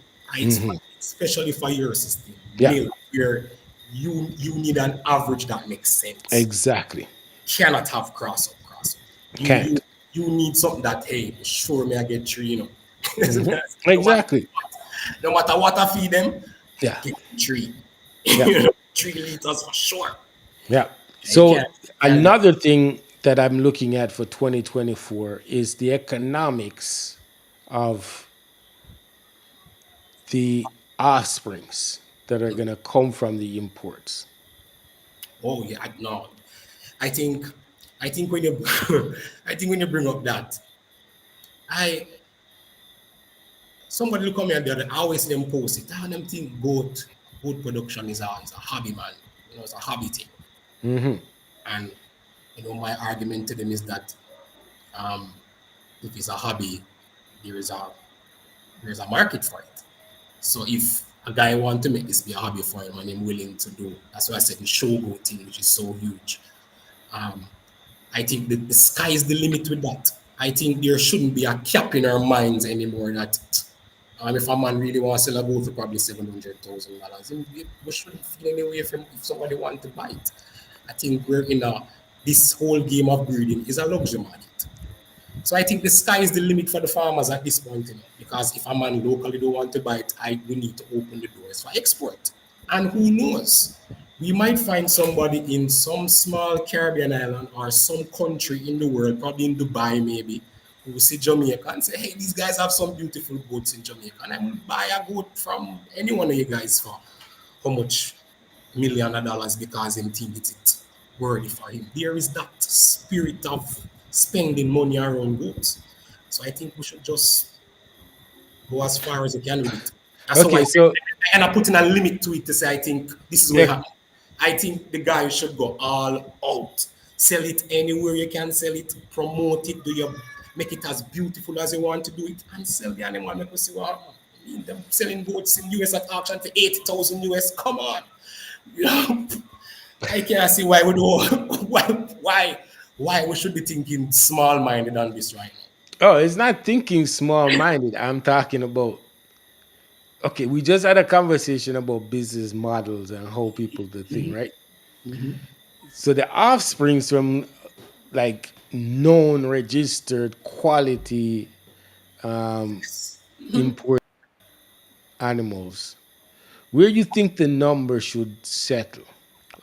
especially for your system, Yeah, male, where you need an average that makes sense. exactly. Cannot have cross up. You you Can't. you need something that, hey, sure me I get three, no matter Exactly. no matter what I feed them, I Yeah. get three. Yeah. 3 liters for sure. Yeah. I can't So can't another thing that I'm looking at for 2024 is the economics of the offsprings that are going to come from the imports. Oh yeah, no. I think I think when you I think when you bring up that, I somebody look at me and the other, I always see them post it. I them think goat production is a hobby, man. It's a hobby thing. And my argument to them is that um, if it's a hobby, there is a there is a market for it. So if a guy want to make this be a hobby for him and him willing to do, that's why I said the showboat thing, which is so huge. Um, I think the sky is the limit with that. I think there shouldn't be a cap in our minds anymore that if a man really wants to sell a boat for probably $700,000, we shouldn't feel any way from if somebody wants to buy it. I think we're in a this whole game of breeding is a luxury market. So I think the sky is the limit for the farmers at this point, because if a man locally don't want to buy it, we need to open the doors for export. And who knows? We might find somebody in some small Caribbean island or some country in the world, probably in Dubai maybe, who will see Jamaica and say, hey, these guys have some beautiful goats in Jamaica. And I will buy a goat from any one of you guys for how much million of dollars because him think it's worthy for him. There is that spirit of spending money around goats. So I think we should just go as far as you can with it. That's how I Okay, say, so and I'm putting a limit to it to say I think this is what yeah, happens. I think the guy should go all out, sell it anywhere you can sell it, promote it, do your make it as beautiful as you want to do it, and sell the animal. Make us see what happens. I mean, them selling goats in US at auction for 80,000 US. Come on, you know, I can't see why we do why we should be thinking small minded on this right now. oh, it's not thinking small minded. I'm talking about okay, we just had a conversation about business models and how people do thing, right? So the offsprings from like known registered quality import animals, where you think the number should settle?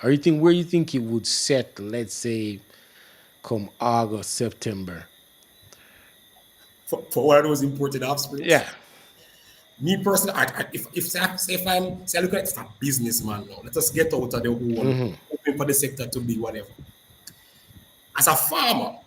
Or you think where you think it would settle, let's say come August, September. For one of those imported offsprings. Yeah. Me personally, if I'm say I look at it as a businessman now, let us get out of the whole open for the sector to be whatever. As a farmer,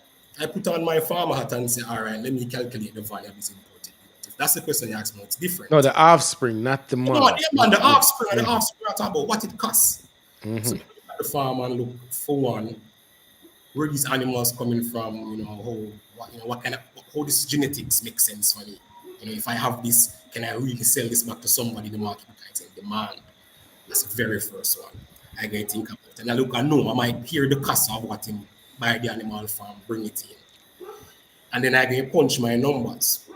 I put on my farmer hat and say, all right, let me calculate the value of this imported goat. If that's the question you ask me, it's No, different. the offspring, not the No, mother. yeah, man, the Yeah. offspring and the offspring are talking about what it costs. So me look at the farmer and look for one, where these animals coming from, how what kind of how this genetics makes sense for me. If I have this Can I really sell this back to somebody in the market because it's in demand? That's the very first one I get think about. And I look, I know I might hear the cost of what him buy the animal farm, bring it in. And then I get punch my numbers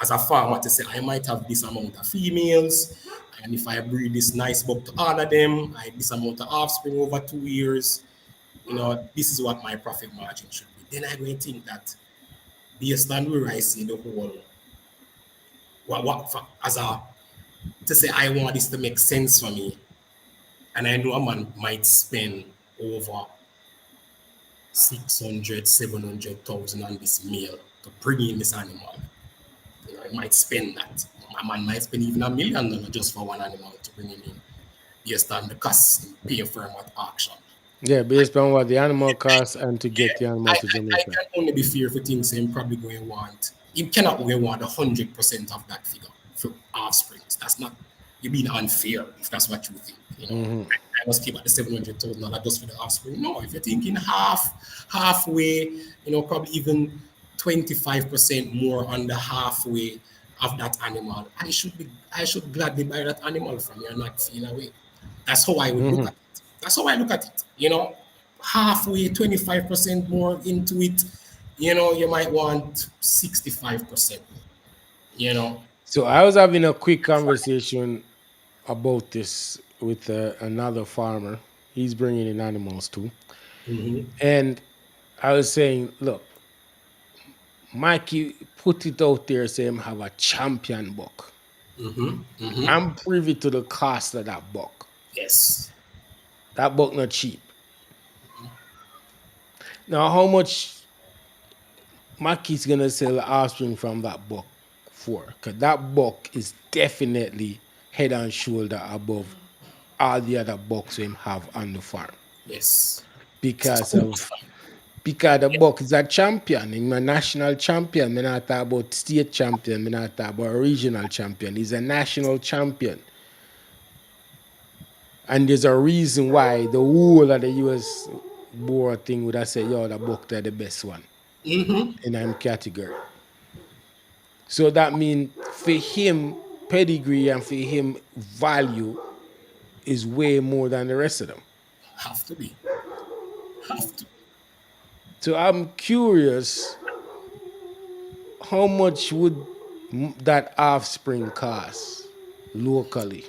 as a farmer to say I might have this amount of females, and if I breed this nice buck to honor them, I this amount of offspring over 2 years, this is what my profit margin should be. Then I go and think that based on where I see the whole as a to say I want this to make sense for me, and I know a man might spend over 600, 700,000 on this meal to bring in this animal. It might spend that. A man might spend even $1 million just for one animal to bring him in, based on the costs and pay for him at auction. Yeah, based on what the animal costs and to get the animal to I Jamaica. can only be fair for things him probably going to want. He cannot go and want 100% of that figure for offsprings. That's not, you're being unfair if that's what you think. Hmm. I must keep at the $700,000 just for the offspring. No, if you're thinking halfway, probably even 25% more on the halfway of that animal, I should gladly buy that animal from you and not feel away. That's how I would look Hmm. at it. That's how I look at it. Halfway, 25% more into it, you might want 65%, you know. So I was having a quick conversation about this with another farmer. He's bringing in animals too, Mm-hmm, and I was saying, look, Mikey put it out there, say him have a champion buck. mm-hmm, mm-hmm. I'm privy to the cost of that buck. Yes. That buck not cheap. Now, how much Mackey's gonna sell the offspring from that buck for? Cause that buck is definitely head and shoulder above all the other bucks him have on the farm. Yes. It's Because too of because the buck is a champion. He's a national champion. Me not talk about state champion. Me not talk about regional champion. He's a national champion. And there's a reason why the whole of the US board thing would have said, yo, the buck they're the best one mm-hmm. in him category. So that means for him, pedigree and for him, value is way more than the rest of them. Have to be. Have to. So I'm curious, how much would that offspring cost locally?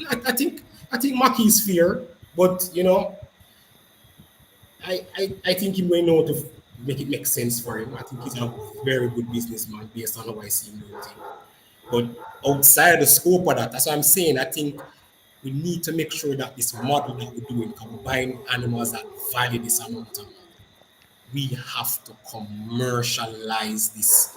I think Maki is fair, but I think he may know to make it make sense for him. I think he's a very good businessman based on how I see him doing things. But outside the scope of that, that's what I'm saying. I think we need to make sure that this model that we're doing, combine animals that value this amount of money, we have to commercialize this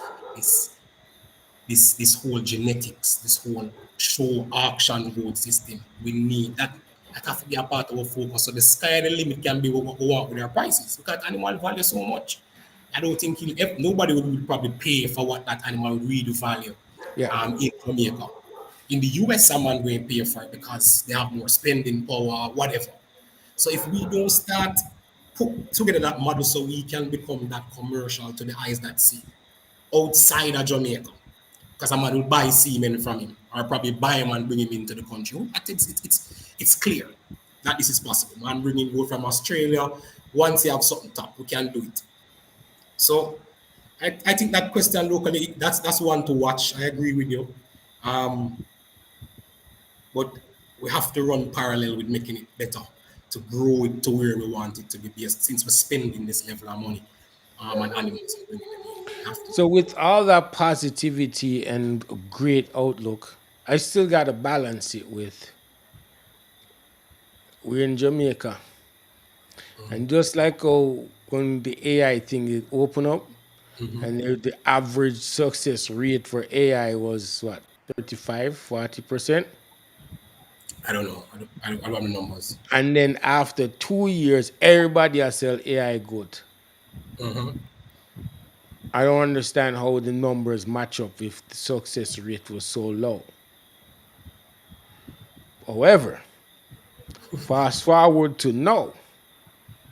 this whole genetics, this whole show auction road system. We need that. That have to be a part of our focus. So the sky the limit can be what we want with our prices because animal value so much. I don't think nobody would probably pay for what that animal would really value Yeah. in Jamaica. In the US, someone will pay for it because they have more spending power, whatever. So if we don't start put together that model so we can become that commercial to the eyes that see outside of Jamaica, because a man will buy semen from him or probably buy him and bring him into the country. I think it's clear that this is possible. Man bringing gold from Australia. Once you have something top, we can do it. So I think that question locally, that's one to watch. I agree with you. Um, but we have to run parallel with making it better to grow it to where we want it to be based since we're spending this level of money on animals and bringing them in. We have to. So with all that positivity and great outlook, I still gotta balance it with we're in Jamaica. And just like when the AI thing is open up, and the average success rate for AI was what, 35, 40%. I don't know. I don't have the numbers. And then after 2 years, everybody has sell AI good. Mm-hmm. I don't understand how the numbers match up if the success rate was so low. However, fast forward to now,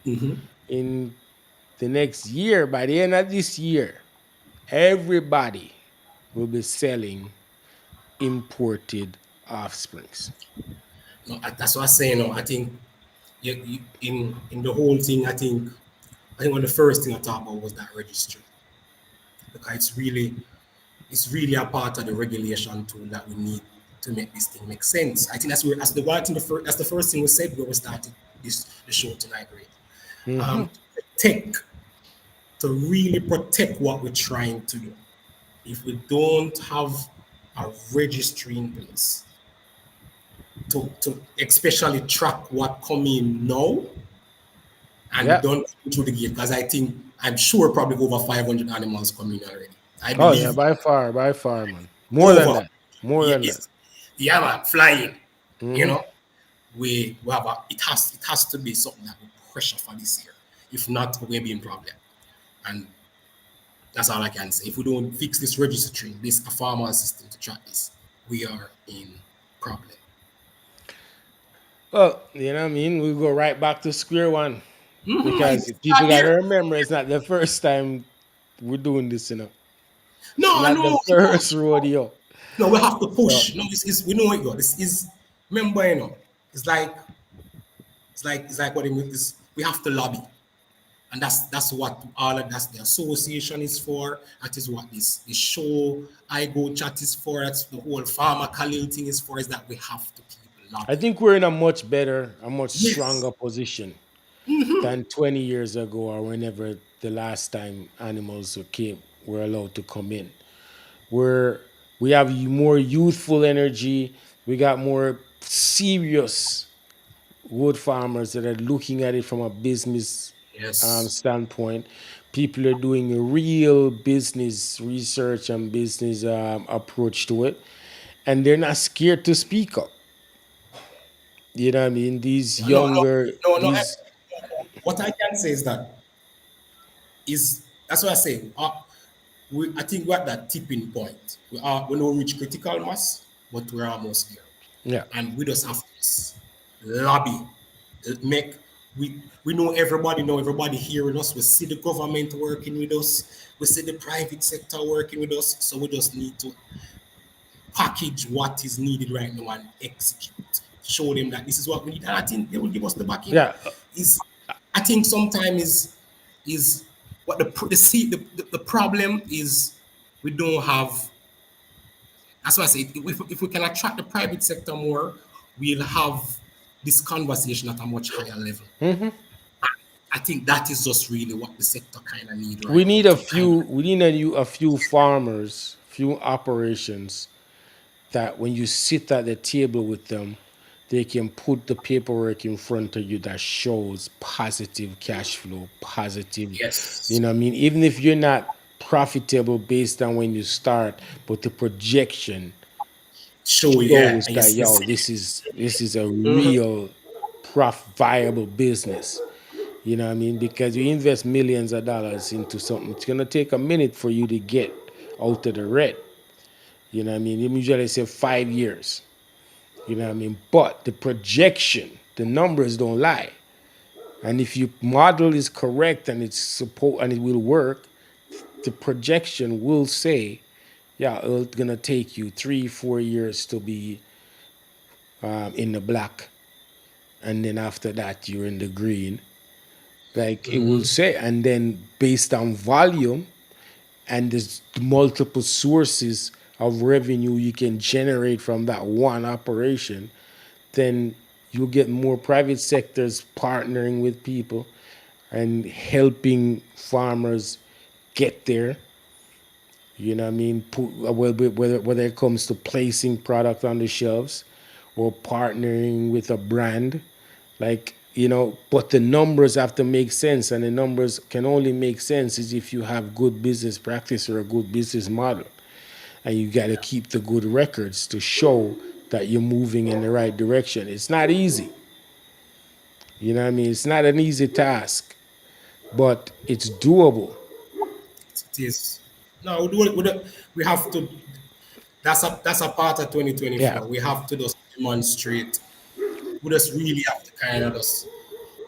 in the next year, by the end of this year, everybody will be selling. imported offsprings. No, that's what I say. No, I think in the whole thing, I think one of the first thing I talked about was that registry, because it's really a part of the regulation tool that we need to make this thing make sense. I think that's the one thing. That's the first thing we said when we started the show tonight, right? To protect, to really protect what we're trying to do. If we don't have a registry in place to especially track what come in now and Yeah. don't come through the gate, because I'm sure probably over 500 animals coming already. I Oh yeah, believe by far, man. More than over. that. More Yeah, than that. yeah, man, flying. You Hmm. know, we have it has to be something that we pressure for this year. If not, we'll be in problem. And that's all I can say. If we don't fix this registry, this a farmer system to track this, we are in problem. Well, you know what I mean? We go right back to square one. Because It's people not got to there. remember it's not the first time we're doing this, you know. It's No, not the no, no. first rodeo. No, we have to So push. No, we know it. This is remember, it's like it's like what it is. We have to lobby. And that's what all of that's the association is for. That is what this show iGoat chat is for. That's the whole farmer Khalil thing is for. Is that we have to keep I lobbying. think we're in a much better, a much Yes. stronger position than 20 years ago or whenever the last time animals were allowed to come in. We're we have more youthful energy. We got more serious wood farmers that are looking at it from a business Yes. standpoint. People are doing a real business research and business approach to it, and they're not scared to speak up. You know what I mean? These No, no, younger, no, no. these What I can say is that's what I say. I think we're at that tipping point. We don't reach critical mass, but we're almost there. yeah. And we just have to just lobby, make we know everybody hearing us. We see the government working with us. We see the private sector working with us. So we just need to package what is needed right now and execute. Show them that this is what we need, and I think they will give us the backing. Yeah. Is I think sometimes is what the problem is we don't have. That's why I say if we can attract the private sector more, we'll have this conversation at a much higher level. I think that is just really what the sector kind of need We right now need a to kind of few. We need a few farmers, few operations that when you sit at the table with them, they can put the paperwork in front of you that shows positive cash flow, positive. You yes, know what I mean? Even if you're not profitable based on when you start, but the projection show yeah, shows and that you yo, see, this is a real viable business. You know what I mean? Because you invest millions of dollars into something, it's gonna take a minute for you to get out of the red. You know what I mean? Usually say 5 years. You know what I mean? But the projection, the numbers don't lie. And if your model is correct and and it will work, the projection will say, yeah, it's gonna take you 3, 4 years to be in the black, and then after that you're in the green. Like it will say, and then based on volume and there's multiple sources of revenue you can generate from that one operation, then you'll get more private sectors partnering with people and helping farmers get there. You know what I mean? Whether it comes to placing product on the shelves or partnering with a brand, like, but the numbers have to make sense, and the numbers can only make sense is if you have good business practice or a good business model, and you got to keep the good records to show that you're moving in the right direction. It's not easy. You know what I mean? It's not an easy task, but it's doable. it is. No, we have to. That's a part of Yeah. 2024. We have to just demonstrate. We just really have to kind of just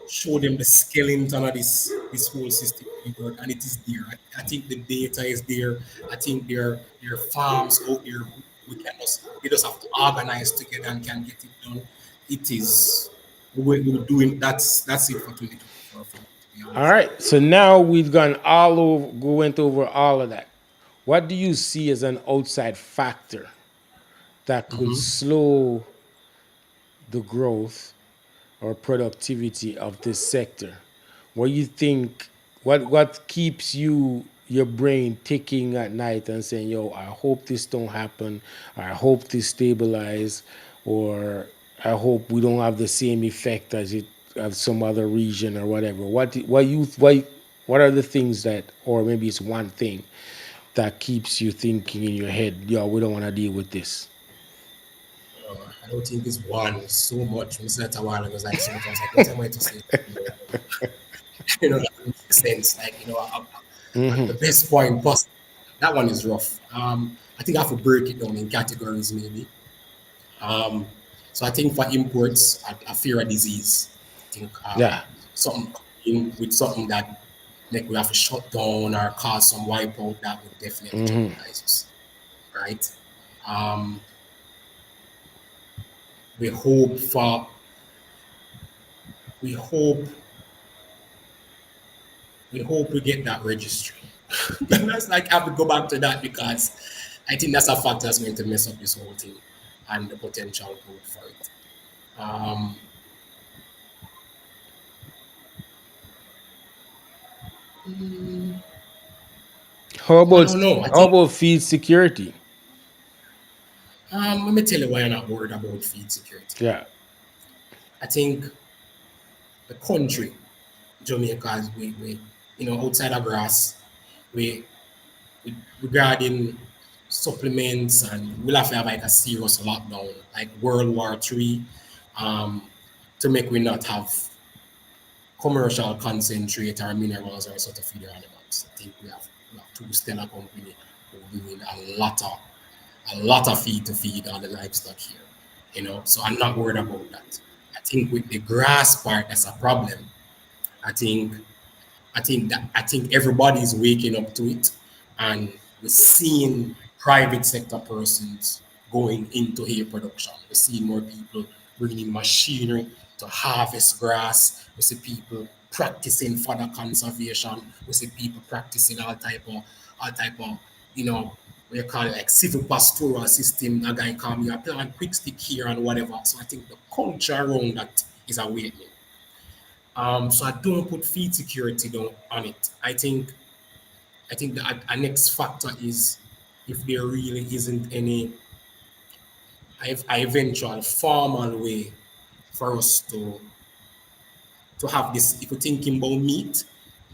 show them the skeleton of this whole system we work, and it is there. I think the data is there. I think there are farms out there we just have to organize together and can get it done. It is we're doing that's it for 2024 for me, to be All honest. right. So now we've gone all over, went over all of that. What do you see as an outside factor that could slow the growth or productivity of this sector? What you think? What keeps your brain ticking at night and saying, "Yo, I hope this don't happen. I hope this stabilize, or I hope we don't have the same effect as it as some other region or whatever." What are the things that, or maybe it's one thing that keeps you thinking in your head, "Yo, we don't want to deal with this." I don't think it's one so much. We said it a while ago. It's like sometimes like what am I to say? You know, that makes sense. Like at the best point possible. That one is rough. I think I have to break it down in categories maybe. Um, so I think for imports, I fear a disease. I think Yeah. something in with something that make we have to shut down or cause some wipeout that would definitely jeopardize us, right? Um, we hope for we hope we hope we get that registry. That's like I have to go back to that because I think that's a factor that's going to mess up this whole thing and the potential growth for it. Um, How I about don't know. I how think about feed security? let me tell you why I'm not worried about feed security. Yeah. I think the country, Jamaica, is we outside of grass, we, we regarding supplements and we'll have to have like a serious lockdown, like World War III, um, to make we not have commercial concentrate or minerals or sort of feed our animals. I think we have two stellar company who doing a lot of feed to feed all the livestock here. So I'm not worried about that. I think with the grass part, that's a problem. I think I think everybody's waking up to it, and we're seeing private sector persons going into hay production. We're seeing more people bringing machinery to harvest grass. We see people practicing further conservation. We see people practicing all type of what you call it, like civil pastoral system. A guy call me a plant quick stick here and whatever. So I think the culture around that is awakening. So I don't put feed security down on it. I think the a next factor is if there really isn't any eventual formal way for us to have this. If we're thinking about meat,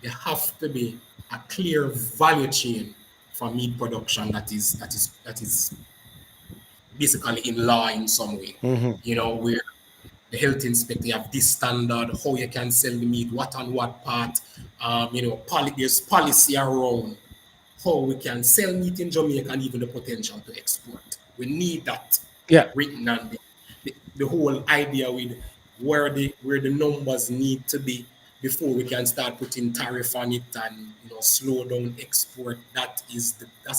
there have to be a clear value chain for meat production that is basically in law in some way. Where the health inspector have this standard, how you can sell the meat, what on what part. There's policy around how we can sell meat in Jamaica and even the potential to export. We need that Yeah. written and the whole idea with where the numbers need to be before we can start putting tariff on it and slow down export. That's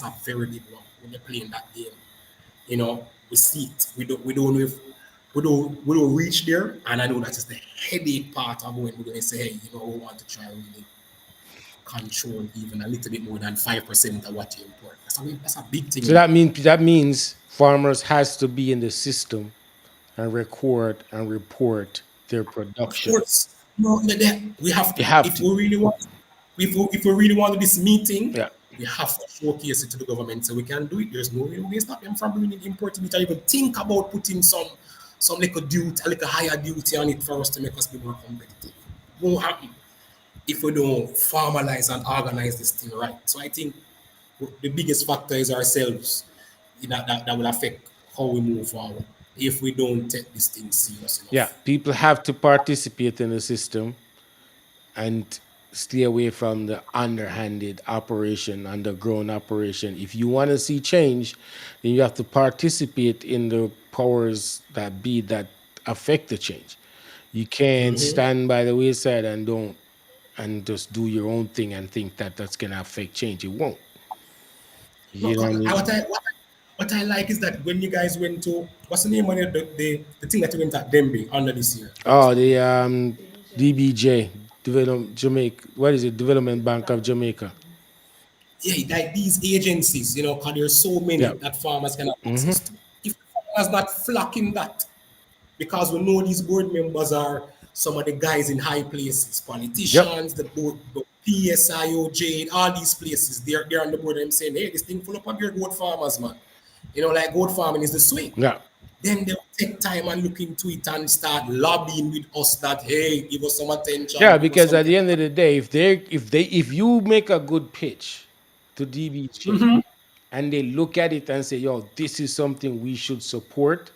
a very big one when you're playing that game. We see it. We don't know if we don't reach there, and I know that is the headache part of when we're going to say, hey, we want to try really control even a little bit more than 5% of what you import. That's a big thing, So that means farmers has to be in the system and record and report their Of production. course, we have You to. have If to. we really want, if we really want this meeting, Yeah. we have to showcase it to the government so we can do it. There's no way we stop them from bringing importing it or even think about putting some little duty, a little higher duty on it for us to make us be more competitive. Won't happen if we don't formalize and organize this thing right. So I think the biggest factor is ourselves that will affect how we move forward if we don't take this thing serious Yeah. enough. People have to participate in the system and stay away from the underhanded operation, underground operation. If you want to see change, then you have to participate in the powers that be that affect the change. You can't stand by the wayside and don't and just do your own thing and think that that's gonna affect change. It won't. No, You know what I I, mean? what I like is that when you guys went to what's the name of the thing that you went at Denby under this year? Oh, the DBJ, Develop Jamaica. What is it? Development Bank of Jamaica. Yeah, like these agencies, you know, because there's so many Yeah. that farmers can have Mm-hmm. access to. If farmers not flocking that, because we know these board members are some of the guys in high places, Yep. politicians, the board, the PSIOJ, all these places, they're on the board and I'm saying, hey, this thing full up of your goat farmers, man. You know, like goat farming is the swing. Yeah. Then they'll take time and look into it and start lobbying with us that, hey, give us some Yeah, attention, give us because at something. the end of the day, if you make a good pitch to DBJ and they look at it and say, yo, this is something we should support,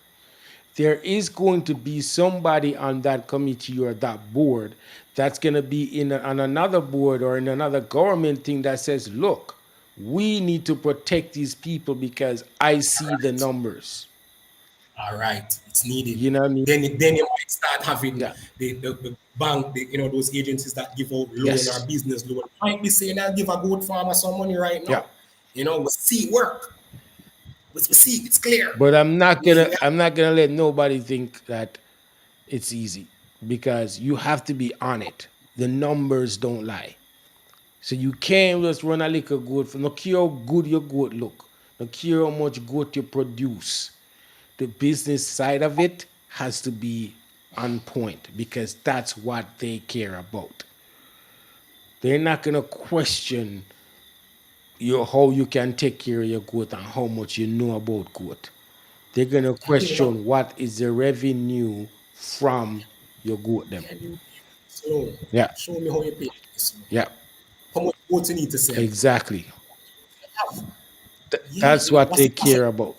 there is going to be somebody on that committee or that board that's going to be on another board or in another government thing that says, look, we need to protect these people because I see the Right. numbers. All right, it's needed. You know what I mean? Then you might start having Yeah. the bank, you know, those agencies that give out loan or Yes. business loan might be saying, I'll give a goat farmer some money right Yeah. now. You know, we see it work. We see it's clear. But We I'm not gonna let nobody think that it's easy because you have to be on it. The numbers don't lie. So you can't just run a little good for no care how good your goat look, no care how much goat you produce. The business side of it has to be on point because that's what they care about. They're not gonna question your how you can take care of your goat and how much you know about goat. They're gonna you know, question what is the revenue from your goat them. can you slow? Yeah, Show me how you pay this money. yeah, How much goat you need to sell? exactly. Yeah, That's you know, what what's they the cost of care about.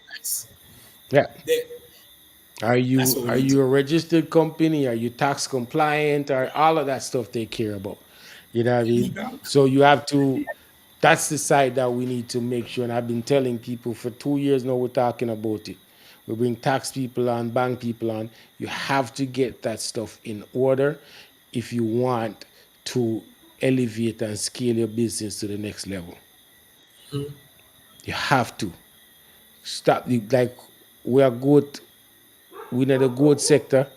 price? Yeah. They, that's what we Are need to you a registered company? Are you tax compliant? Or all of that stuff they care about. You know what I mean? illegal. So you have to that's the side that we need to make sure. And I've been telling people for 2 years now we're talking about it. We bring tax people on, bank people on. You have to get that stuff in order if you want to elevate and scale your business to the next level. You have to. Stop like we are good, we in the good sector.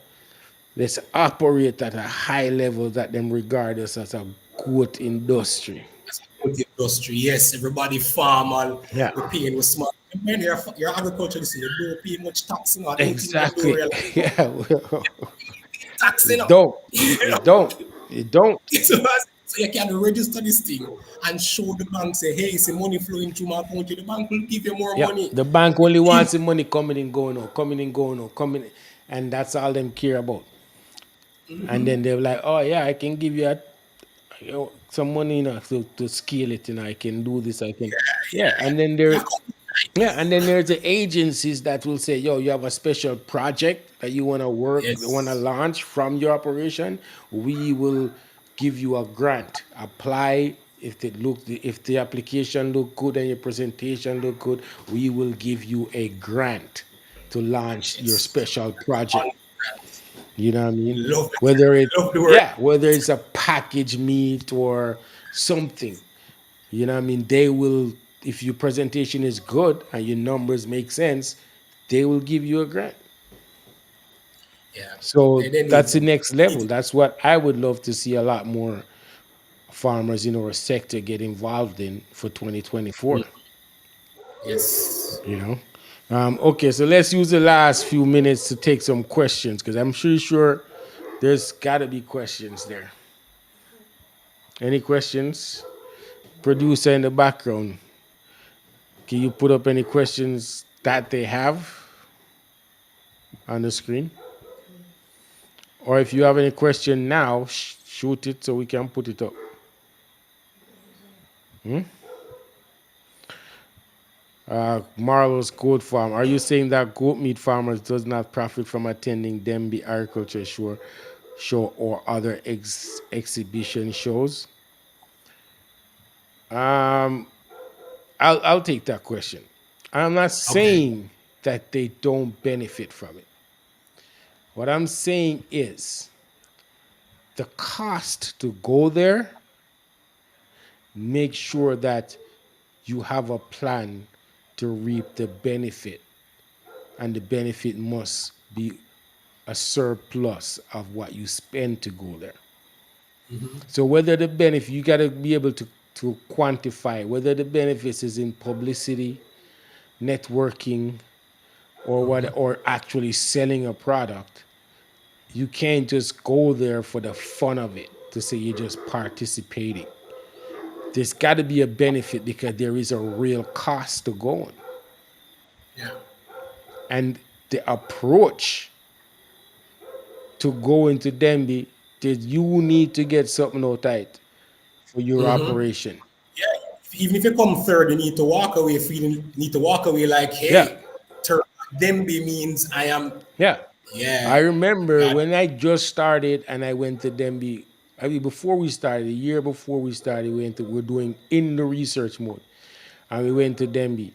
Let's operate at a high level that them regard us as a good industry. As a good industry, yes, everybody farm and Yeah, we're paying with smart. When you're agriculture, you see, you don't pay much tax, you know, I don't think them don't exactly. realize Yeah, tax, you it know. don't. It don't. It don't. So you can register this thing and show the bank, say, hey, it's a money flowing through my account. The bank will give you more Yeah, money. the bank only wants the money coming and going or coming and going or coming, and that's all them care about. And then they're like, oh yeah, I can give you some money, to scale it, I can do this, I can, yeah. And then Yeah, there, yeah, and then there's the agencies that will say, yo, you have a special project that you want to want to yes, launch from your operation. We will give you a grant. Apply if the application look good and your presentation look good, we will give you a grant to launch your yes. special project. You know what I mean? Love it. Whether it Love the word. yeah, whether it's a package meat or something. You know what I mean? They will, if your presentation is good and your numbers make sense, they will give you a grant. Yeah. So They that's need the it. next Need level. it. That's what I would love to see a lot more farmers in our sector get involved in for 2024. Yes. You know? Okay, so let's use the last few minutes to take some questions because I'm sure there's got to be questions there. Any questions? Producer in the background, can you put up any questions that they have on the screen? Or if you have any question now, shoot it so we can put it up. Marlo's Goat Farm. Are you saying that goat meat farmers does not profit from attending Demby Agriculture show or other exhibition shows? Um, I'll take that question. I'm not Okay. saying that they don't benefit from it. What I'm saying is the cost to go there, make sure that you have a plan to reap the benefit, and the benefit must be a surplus of what you spend to go there. So whether the benefit, you got to be able to quantify whether the benefits is in publicity, networking, or what, or actually selling a product. You can't just go there for the fun of it to say you're just participating. There's got to be a benefit because there is a real cost to going. Yeah. And the approach to go into Denby, that you need to get something out of it for your operation. Yeah. Even if you come third, you need to walk away feeling. You need to walk away like, Yeah, hey, third Dembe means I am. yeah. Yeah. I remember God. when I just started and I went to Denby. I mean, before we started, a year before we started, we're doing in the research mode, and we went to Denby,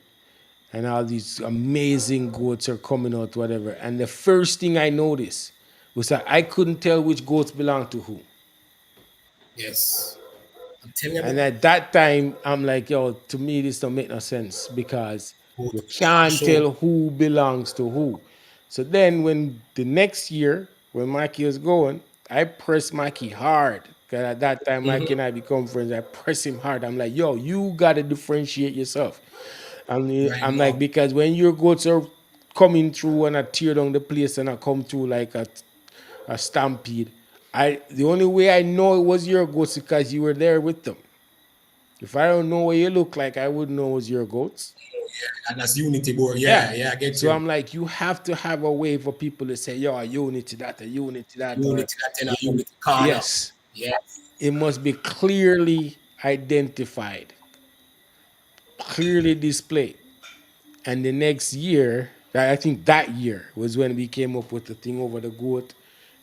and all these amazing goats are coming out, whatever. And the first thing I noticed was that I couldn't tell which goats belonged to who. Yes. I'm telling you, And man. at that time, I'm like, yo, to me, this don't make no sense because Go you to can't show. tell who belongs to who. So then, when the next year, when Mikey was going, I pressed Mikey hard. Because at that time, Mikey and I become friends. I press him hard. I'm like, yo, you got to differentiate yourself. Right I'm like, now. because when your goats are coming through and I tear down the place and I come through like a stampede, the only way I know it was your goats because you were there with them. If I don't know what you look like, I wouldn't know it was your goats. Yeah. And that's unity board. Yeah. Yeah. Yeah. I get So you. I'm like, you have to have a way for people to say, yo, a unity that, a unity that, or Unity that in a you know, unity corner. yes, Yeah. it must be clearly identified, clearly displayed. And the next year, I think that year was when we came up with the thing over the goat.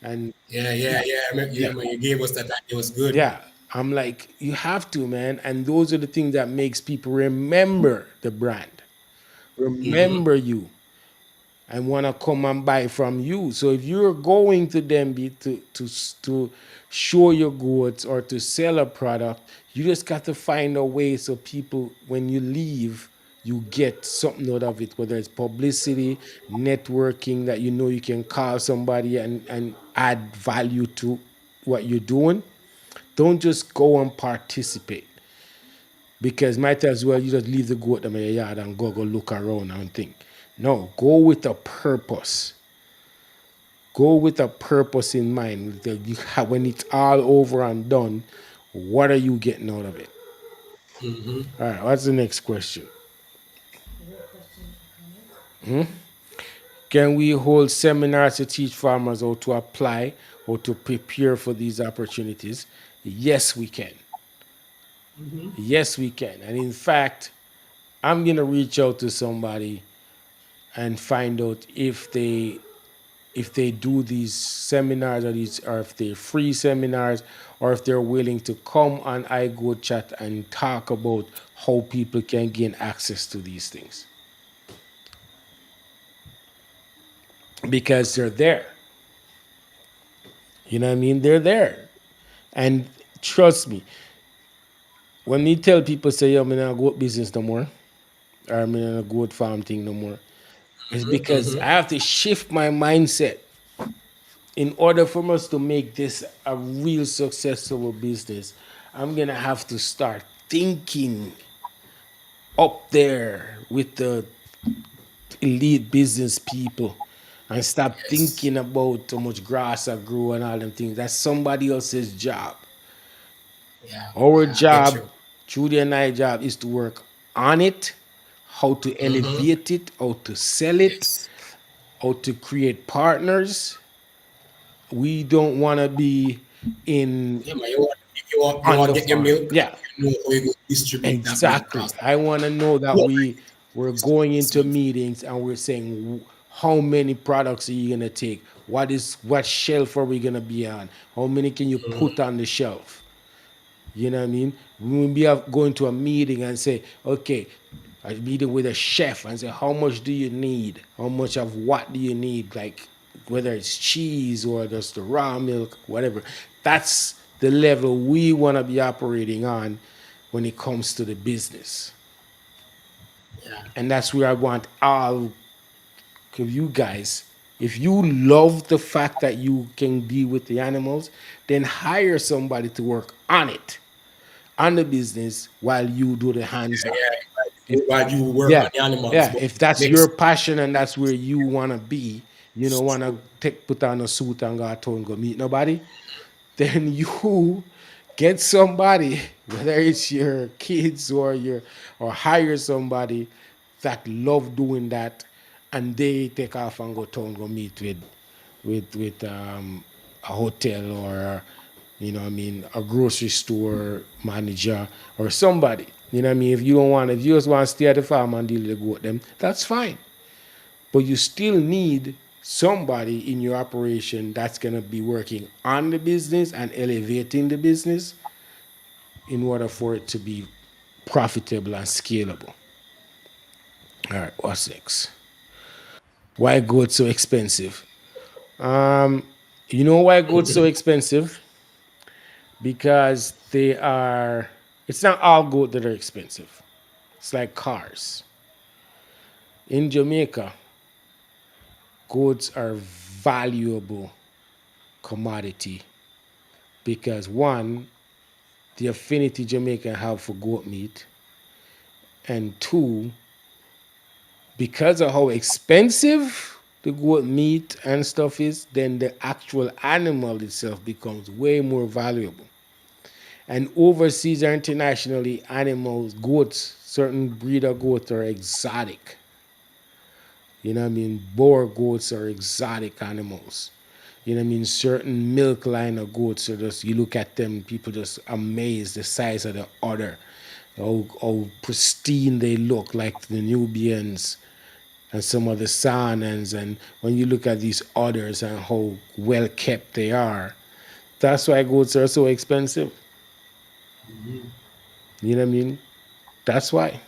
And Yeah. Yeah. Yeah. yeah, You gave us that. It was good. yeah, I'm like, you have to, man. And those are the things that makes people remember the brand, remember you, and want to come and buy from you. So if you're going to them to show your goods or to sell a product, you just got to find a way so people, when you leave, you get something out of it, whether it's publicity, networking, that you know you can call somebody and add value to what you're doing. Don't just go and participate, because might as well you just leave the goat in your yard and go look around and think. No, go with a purpose. Go with a purpose in mind. When it's all over and done, what are you getting out of it? All right, what's the next question? Can we hold seminars to teach farmers how to apply or to prepare for these opportunities? Yes, we can. Yes, we can. And in fact, I'm going to reach out to somebody and find out if they do these seminars, or if they're free seminars, or if they're willing to come on iGoat chat and talk about how people can gain access to these things, because they're there. You know what I mean? They're there. And trust me, when me tell people say, yo, I'm not goat business no more, or I'm not a goat farm thing no more, it's because I have to shift my mindset in order for us to make this a real successful business. I'm gonna have to start thinking up there with the elite business people and stop Yes. thinking about how much grass I grow and all them things. That's somebody else's job. Yeah. Our Yeah. I get job, you. Judy and I job, is to work on it, how to elevate it, how to sell it, Yes. how to create partners. We don't want to be in Yeah, man. You on want the to get your farm. milk, Yeah, you know how you go distribute that milk exactly. across the I want to know that whole we're going into sweet. meetings and we're saying, how many products are you gonna take? What shelf are we gonna be on? How many can you put on the shelf? You know what I mean? We will be going to a meeting and say, okay, a meeting with a chef and say, how much do you need? How much of what do you need? Like whether it's cheese or just the raw milk, whatever. That's the level we want to be operating on when it comes to the business. Yeah. And that's where I want all of you guys. If you love the fact that you can deal with the animals, then hire somebody to work on it, on the business, while you do the hands on. Yeah. If While you work yeah, on the animals, yeah, but if that's makes your passion and that's where you want to be, you don't want to take put on a suit and go out and go meet nobody, then you get somebody, whether it's your kids or your or hire somebody that love doing that, and they take off and go town go meet with a hotel or you know what I mean a grocery store manager or somebody. You know what I mean? If you don't want if you just want to stay at the farm and deal with the goat them, that's fine. But you still need somebody in your operation that's going to be working on the business and elevating the business in order for it to be profitable and scalable. All right, what's next? Why gold so expensive? You know why gold's so expensive? Because they are. It's not all gold that are expensive. It's like cars. In Jamaica, goods are valuable commodity because one, the affinity Jamaican have for goat meat, and two, because of how expensive the goat meat and stuff is, then the actual animal itself becomes way more valuable. And overseas or internationally, animals, goats, certain breed of goats are exotic. You know what I mean? Boer goats are exotic animals. You know what I mean? Certain milk line of goats are just you look at them, people just amazed the size of the udder, how pristine they look, like the Nubians and some of the Saanans. And when you look at these udders and how well kept they are, that's why goats are so expensive. You know what I mean? That's why.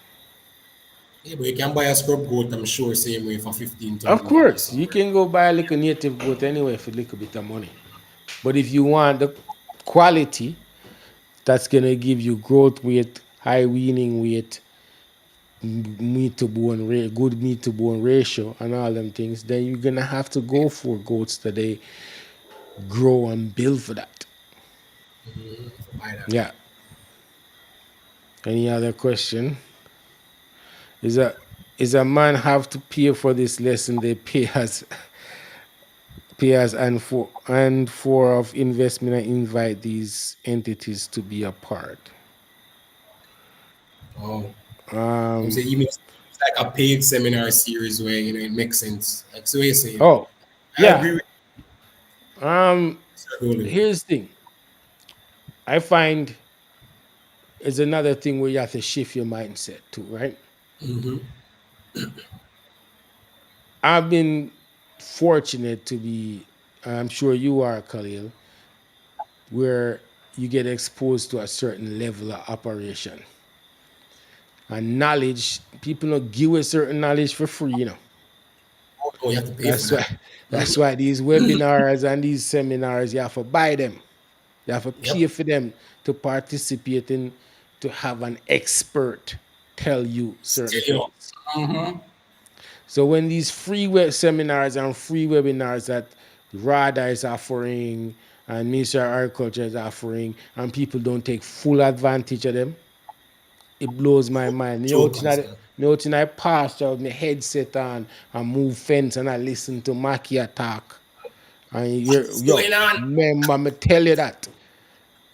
yeah, but you can buy a scrub goat, I'm sure, same way for 15, Of $20 course, you somewhere. can go buy a little native goat anyway for a little bit of money. But if you want the quality that's gonna give you growth weight, high weaning weight, meat to bone good meat to bone ratio, and all them things, then you're gonna have to go for goats that they grow and build for that. Buy that. Yeah. Any other question? Is a man have to pay for this lesson they pay as and for of investment and invite these entities to be a part. Oh, I'm Um saying even it's like a paid seminar series where it makes sense. Like so you're saying. oh I yeah. agree with Um Mr. Dolan. Here's the thing. I find it's another thing where you have to shift your mindset too, right? I've been fortunate to be, I'm sure you are, Khalil, where you get exposed to a certain level of operation and knowledge. People don't give a certain knowledge for free, you know. Oh, you have to pay for That's that. why that's why these webinars and these seminars you have to buy them. You have to pay Yep. for them to participate in to have an expert tell you certain Tell you. things. So when these free seminars and free webinars that RADA is offering and Ministry of Agriculture is offering, and people don't take full advantage of them, it blows my mind. Joke on son. I pasture with my headset on and move fence and I listen to Makia talk. And What's yo, going on? remember me tell you that.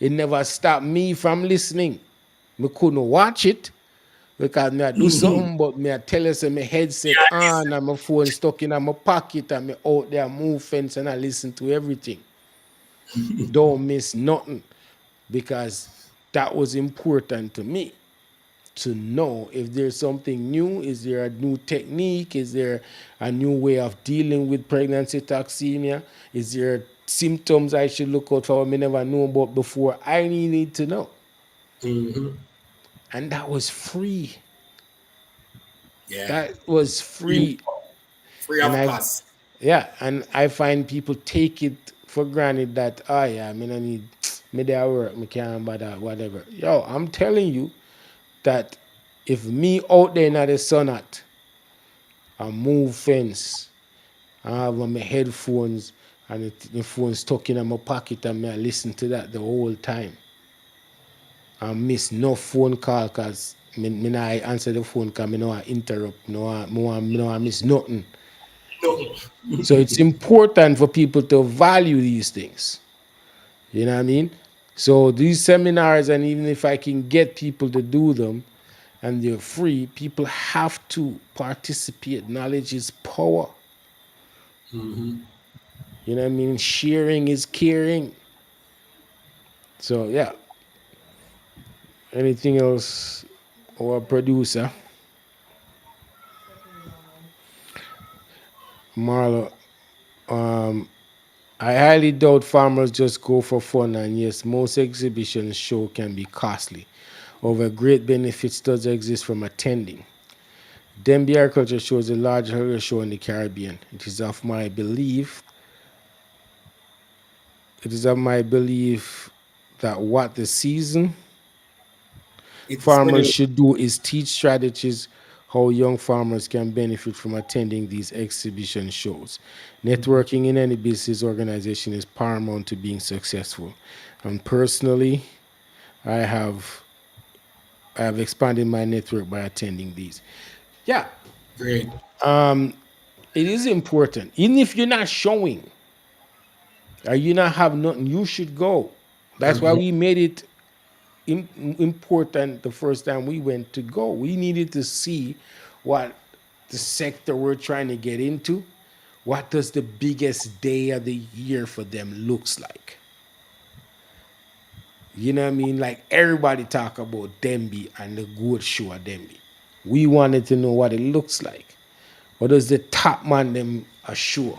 It never stopped me from listening. Me couldn't watch it because me I do something, but me I tell you say my headset Yeah, on and my phone stuck in my pocket and me out there move fence and I listen to everything. Don't miss nothing because that was important to me to know if there's something new. Is there a new technique? Is there a new way of dealing with pregnancy toxemia? Is there symptoms I should look out for I never knew about before? I need to know. And that was free. yeah. That was Free, free. free And of I cost. yeah, and I find people take it for granted that oh yeah, I mean I need me there work, me can't bother, whatever. Yo, I'm telling you that If me out there in the sun at, I move fence, I have my headphones and the phone stuck in my pocket and me I listen to that the whole time. I miss no phone call because me nah answer the phone because me know I interrupt, me know I miss nothing. No. So it's important for people to value these things. You know what I mean? So these seminars, and even if I can get people to do them and they're free, people have to participate. Knowledge is power. You know what I mean? Sharing is caring. So yeah. Anything else, or producer Marlo? Um, I highly doubt farmers just go for fun, and yes, most exhibitions show can be costly. However, great benefits does exist from attending. Denby Agriculture Show is a large agriculture show in the Caribbean. It is of my belief that what the season It's when farmers you should do is teach strategies how young farmers can benefit from attending these exhibition shows. Networking in any business organization is paramount to being successful. And personally, I have I have expanded my network by attending these. Yeah, great. it is important. Even if you're not showing or you not have nothing, you should go. That's why we made it important the first time we went to go. We needed to see what the sector we're trying to get into, what does the biggest day of the year for them looks like. You know what I mean? Like everybody talk about Demby and the goat show at Demby. We wanted to know what it looks like. What does the top man them show?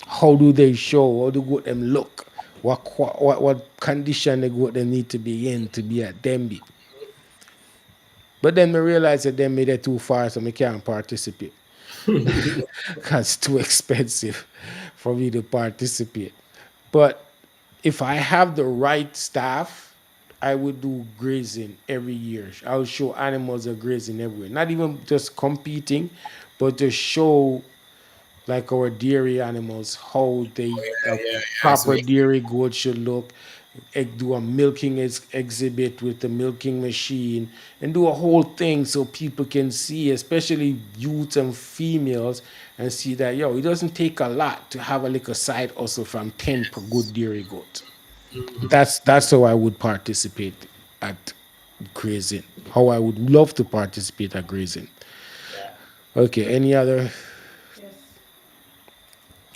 How do they show? How do goat them look? What condition the goat them need to be in to be at Demby? But then I realized that they made it too far, so I can't participate. Because it's too expensive for me to participate. But if I have the right staff, I would do grazing every year. I would show animals are grazing everywhere. Not even just competing, but to show like our dairy animals, how they a Yeah, yeah. So proper dairy goat should look. Do a milking exhibit with the milking machine and do a whole thing so people can see, especially youths and females, and see that yo, it doesn't take a lot to have a little side hustle from 10 per good dairy goat. That's how I would participate at grazing. How I would love to participate at grazing. yeah. Okay, any other.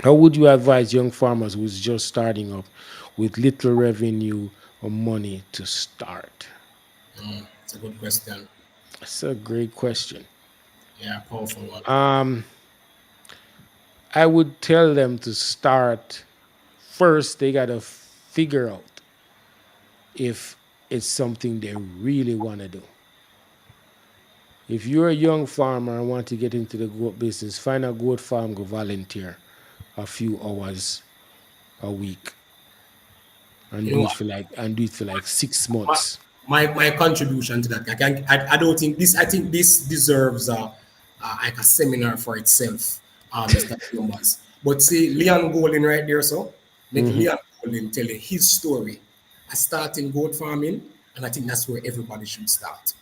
How would you advise young farmers who's just starting up with little revenue or money to start? It's a good question. That's a great question. Yeah, powerful one. I would tell them to start first, they got to figure out if it's something they really want to do. If you're a young farmer and want to get into the goat business, find a goat farm, go volunteer a few hours a week and You know do it what? for like 6 My, months. my contribution to that. I don't think this. I think this deserves like a seminar for itself, Mr. Thomas. But see, Leon Golden right there, so make Leon Golden tell you his story. I starting goat farming, and I think that's where everybody should start.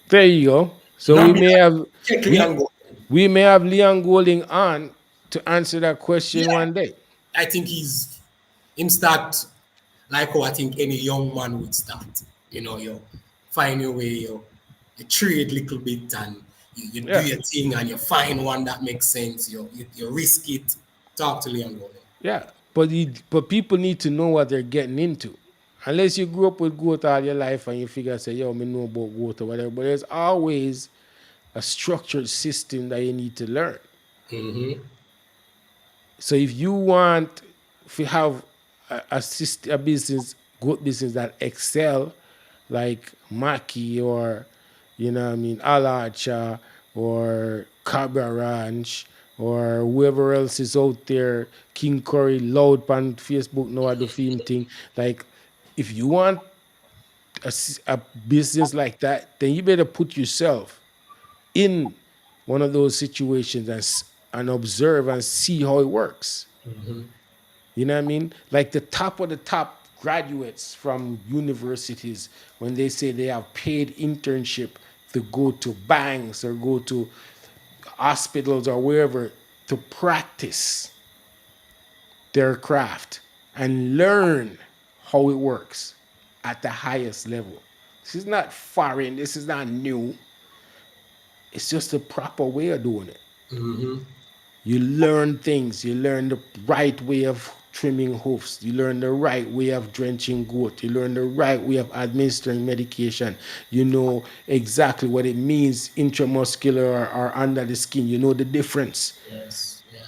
There you go. So Not be like, check we Leon Golden. we may have Leon Golding on to answer that question Yeah, one day. I think he's him start like how I think any young man would start. You find your way, you trade little bit and you do Yeah, your thing and you find one that makes sense. You risk it. Talk to Leon Golden. yeah. But people need to know what they're getting into. Unless you grew up with goat all your life and you figure say, yo, me know about goat or whatever. But there's always a structured system that you need to learn. So if you want, if you have a business, good business that excel, like Maki or, you know what I mean, Alacha or Cabra Ranch or whoever else is out there, King Curry, loud on Facebook, know how to film thing. Like, if you want a business like that, then you better put yourself in one of those situations and observe and see how it works. You know what I mean? Like the top of the top graduates from universities, when they say they have paid internship to go to banks or go to hospitals or wherever to practice their craft and learn how it works at the highest level. This is not foreign, this is not new. It's just the proper way of doing it. You learn things. You learn the right way of trimming hoofs. You learn the right way of drenching goat. You learn the right way of administering medication. You know exactly what it means intramuscular or under the skin. You know the difference. Yes. Yeah.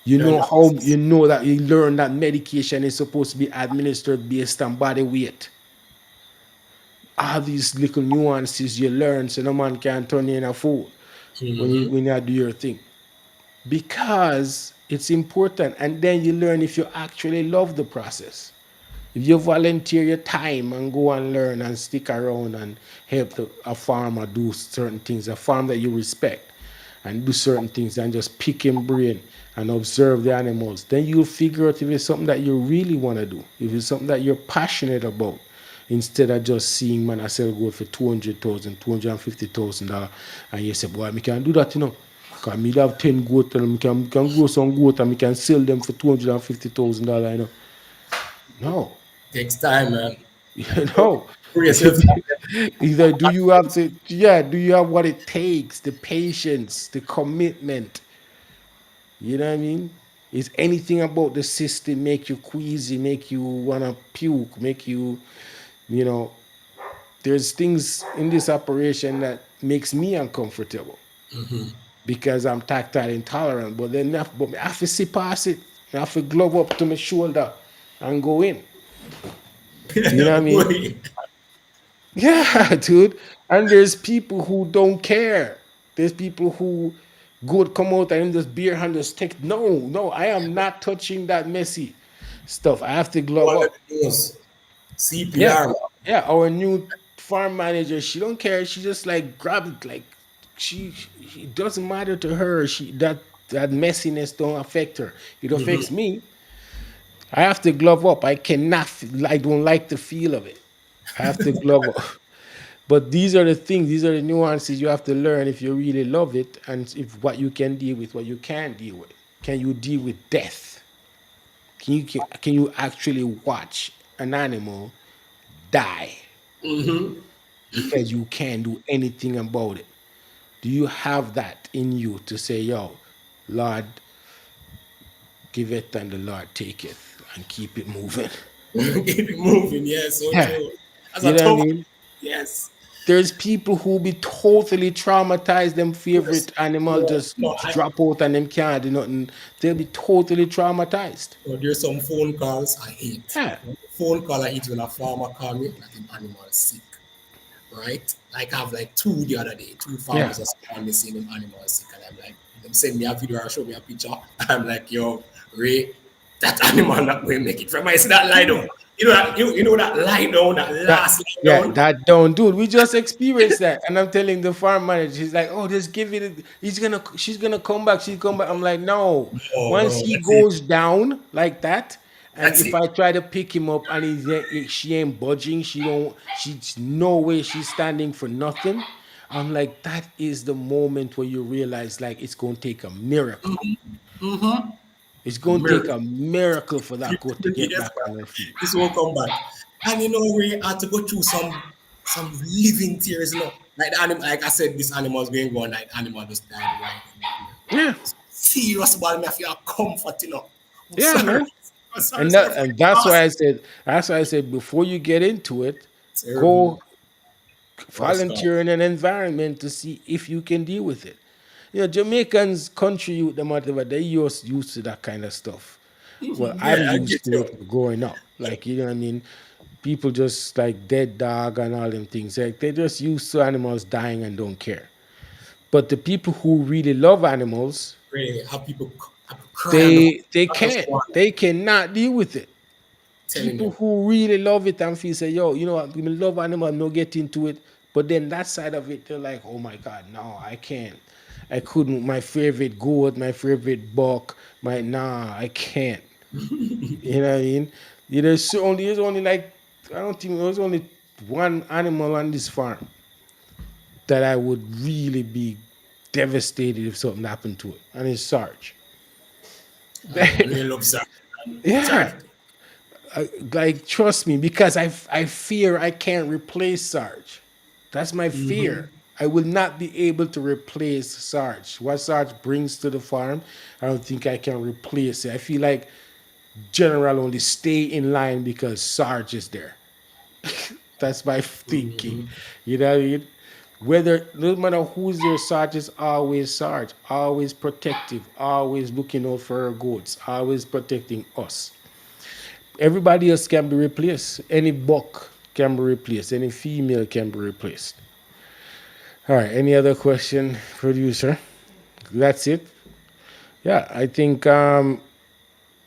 You Learn know that how process. you know that you learn that medication is supposed to be administered based on body weight. All these little nuances you learn so no man can turn you in a fool when you do your thing. Because it's important. And then you learn if you actually love the process. If you volunteer your time and go and learn and stick around and help a farmer do certain things, a farm that you respect, and do certain things and just pick him brain and observe the animals, then you'll figure out if it's something that you really want to do, if it's something that you're passionate about, instead of just seeing man I sell gold for 200,000, $250,000, and you say, boy, I can do that, you know. Because me have 10 goat and can grow some goat and we can sell them for $250,000, you know. No. Takes time, man. You Don't know, put yourself out there. either do you have to, yeah, do you have what it takes, the patience, the commitment? You know what I mean? Is anything about the system make you queasy, make you wanna puke, make you, you know, there's things in this operation that makes me uncomfortable because I'm tactile intolerant. But then I have to see past it. I have to glove up to my shoulder and go in. You know what I mean? Boy. Yeah, dude. And there's people who don't care. There's people who good come out and just beer hand just take. No, no, I am not touching that messy stuff. I have to glove All the up. news. Yeah, CPR. yeah. Our new farm manager, she don't care. She just like grab it. Like it doesn't matter to her. That messiness don't affect her. It affects me. I have to glove up. I cannot. I don't like the feel of it. I have to glove up. But these are the things, these are the nuances you have to learn if you really love it, and if what you can deal with, what you can't deal with. Can you deal with death? Can you actually watch an animal die because you can't do anything about it? Do you have that in you to say, yo, Lord, give it and the Lord take it and keep it moving? Keep it moving. Yeah, so Yeah. true. That's You a know what I tough. mean? Yes. There's people who be totally traumatized, them Of course. favorite animal No, just no, drop out and them can't do nothing. They'll be totally traumatized. there's some phone calls I hate. Yeah. Phone call I hate when a farmer call me that an animal is sick. Right? Like I have like two the other day. Two Yeah. farmers just called me saying them animal is sick. And I'm like, them send me a video or show me a picture. I'm like, yo, Ray, that animal not going to make it. From I see that lie down. You know that lie down, that That last lie yeah, down. that don't dude. We just experienced that. And I'm telling the farm manager, he's like, oh, just give it she's gonna come back. She's come back. I'm like, no. Oh Once no, he that's it. goes down like that, and That's if it. I try to pick him up and she ain't budging, she's no way she's standing for nothing. I'm like, that is the moment where you realize like it's gonna take a miracle. It's A gonna take miracle. a miracle for that goat to get Yes, back on her feet. this will come back. And we had to go through some living tears, Like the animal, like I said, this animal's going on, like animal just died right in my ear. Yeah, Serious about me, I feel comfort, I'm yeah, sorry. man. I'm sorry, And sorry that for the and that's loss. why I said before you get into it, Terrible. go First off. volunteer in an environment to see if you can deal with it. You know, Jamaicans, country youth, them whatever, they used to that kind of stuff. Well, I'm Yeah, I used get to you. it growing up. Like, you know what I mean? People just like dead dog and all them things. Like they're just used to animals dying and don't care. But the people who really love animals, Really, have people cry on the phone. they Not just can't. one. They cannot deal with it. Telling People you. who really love it and feel say, yo, you know what, I love animal, no get into it. But then that side of it, they're like, oh my God, no, I can't. I couldn't. My favorite goat, my favorite buck, my nah, I can't. You know what I mean? Yeah, there's only like I don't think there's only one animal on this farm that I would really be devastated if something happened to it, and it's Sarge. And we love Sarge. And Yeah, Sarge, like trust me, because I fear I can't replace Sarge. That's my fear. I will not be able to replace Sarge. What Sarge brings to the farm, I don't think I can replace it. I feel like General only stay in line because Sarge is there. That's my thinking. You know what I mean? Whether no matter who's there, Sarge is always Sarge, always protective, always looking out for our goats, always protecting us. Everybody else can be replaced. Any buck can be replaced. Any female can be replaced. All right. Any other question, producer? That's it. Yeah, I think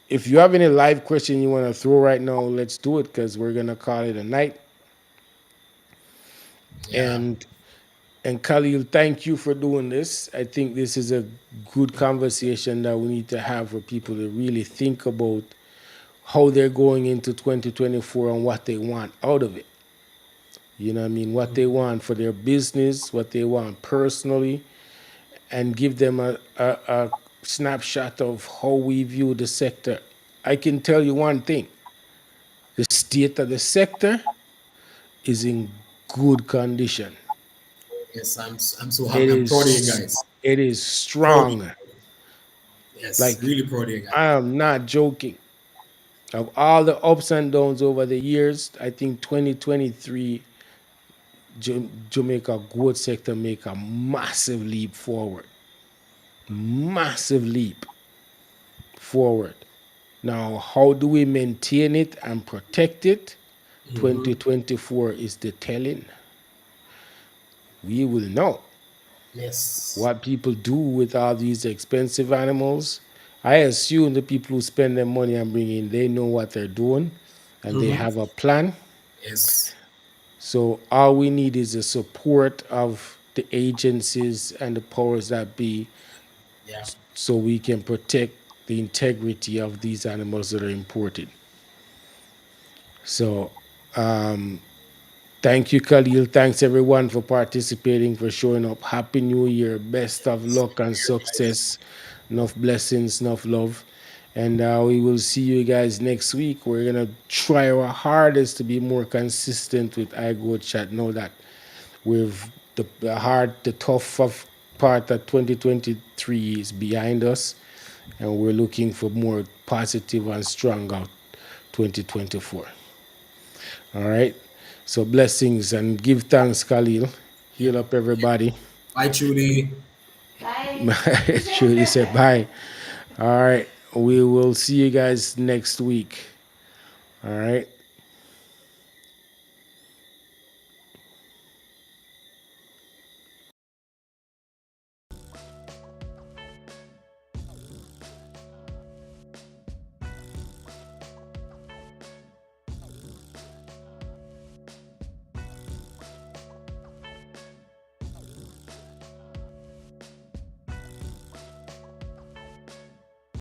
if you have any live question you want to throw right now, let's do it because we're gonna call it a night. yeah. And Khalil, thank you for doing this. I think this is a good conversation that we need to have for people to really think about how they're going into 2024 and what they want out of it. You know what I mean? What they want for their business, what they want personally, and give them a snapshot of how we view the sector. I can tell you one thing: the state of the sector is in good condition. Yes, I'm so It happy. I'm proud of you is guys. it is Proud of you. strong. Yes, Like really proud of you guys. I am not joking. Of all the ups and downs over the years, I think 2023 Jamaica goat sector make a massive leap forward. Massive leap forward. Now, how do we maintain it and protect it? 2024 is the telling. We will know Yes. what people do with all these expensive animals. I assume the people who spend their money and bring in, they know what they're doing and they have a plan. Yes. So all we need is the support of the agencies and the powers that be Yeah. so we can protect the integrity of these animals that are imported. So thank you, Khalil. Thanks everyone for participating, for showing up. Happy New Year. Best of Yes. luck and Here, guys. success. Enough blessings, enough love. And we will see you guys next week. We're going to try our hardest to be more consistent with iGoat Chat. Know that we've the hard, the tough of part of 2023 is behind us. And we're looking for more positive and stronger 2024. All right. So blessings and give thanks, Khalil. Yeah. Heal up Yeah. everybody. Bye, Judy. Truly said bye. All right. We will see you guys next week. All right.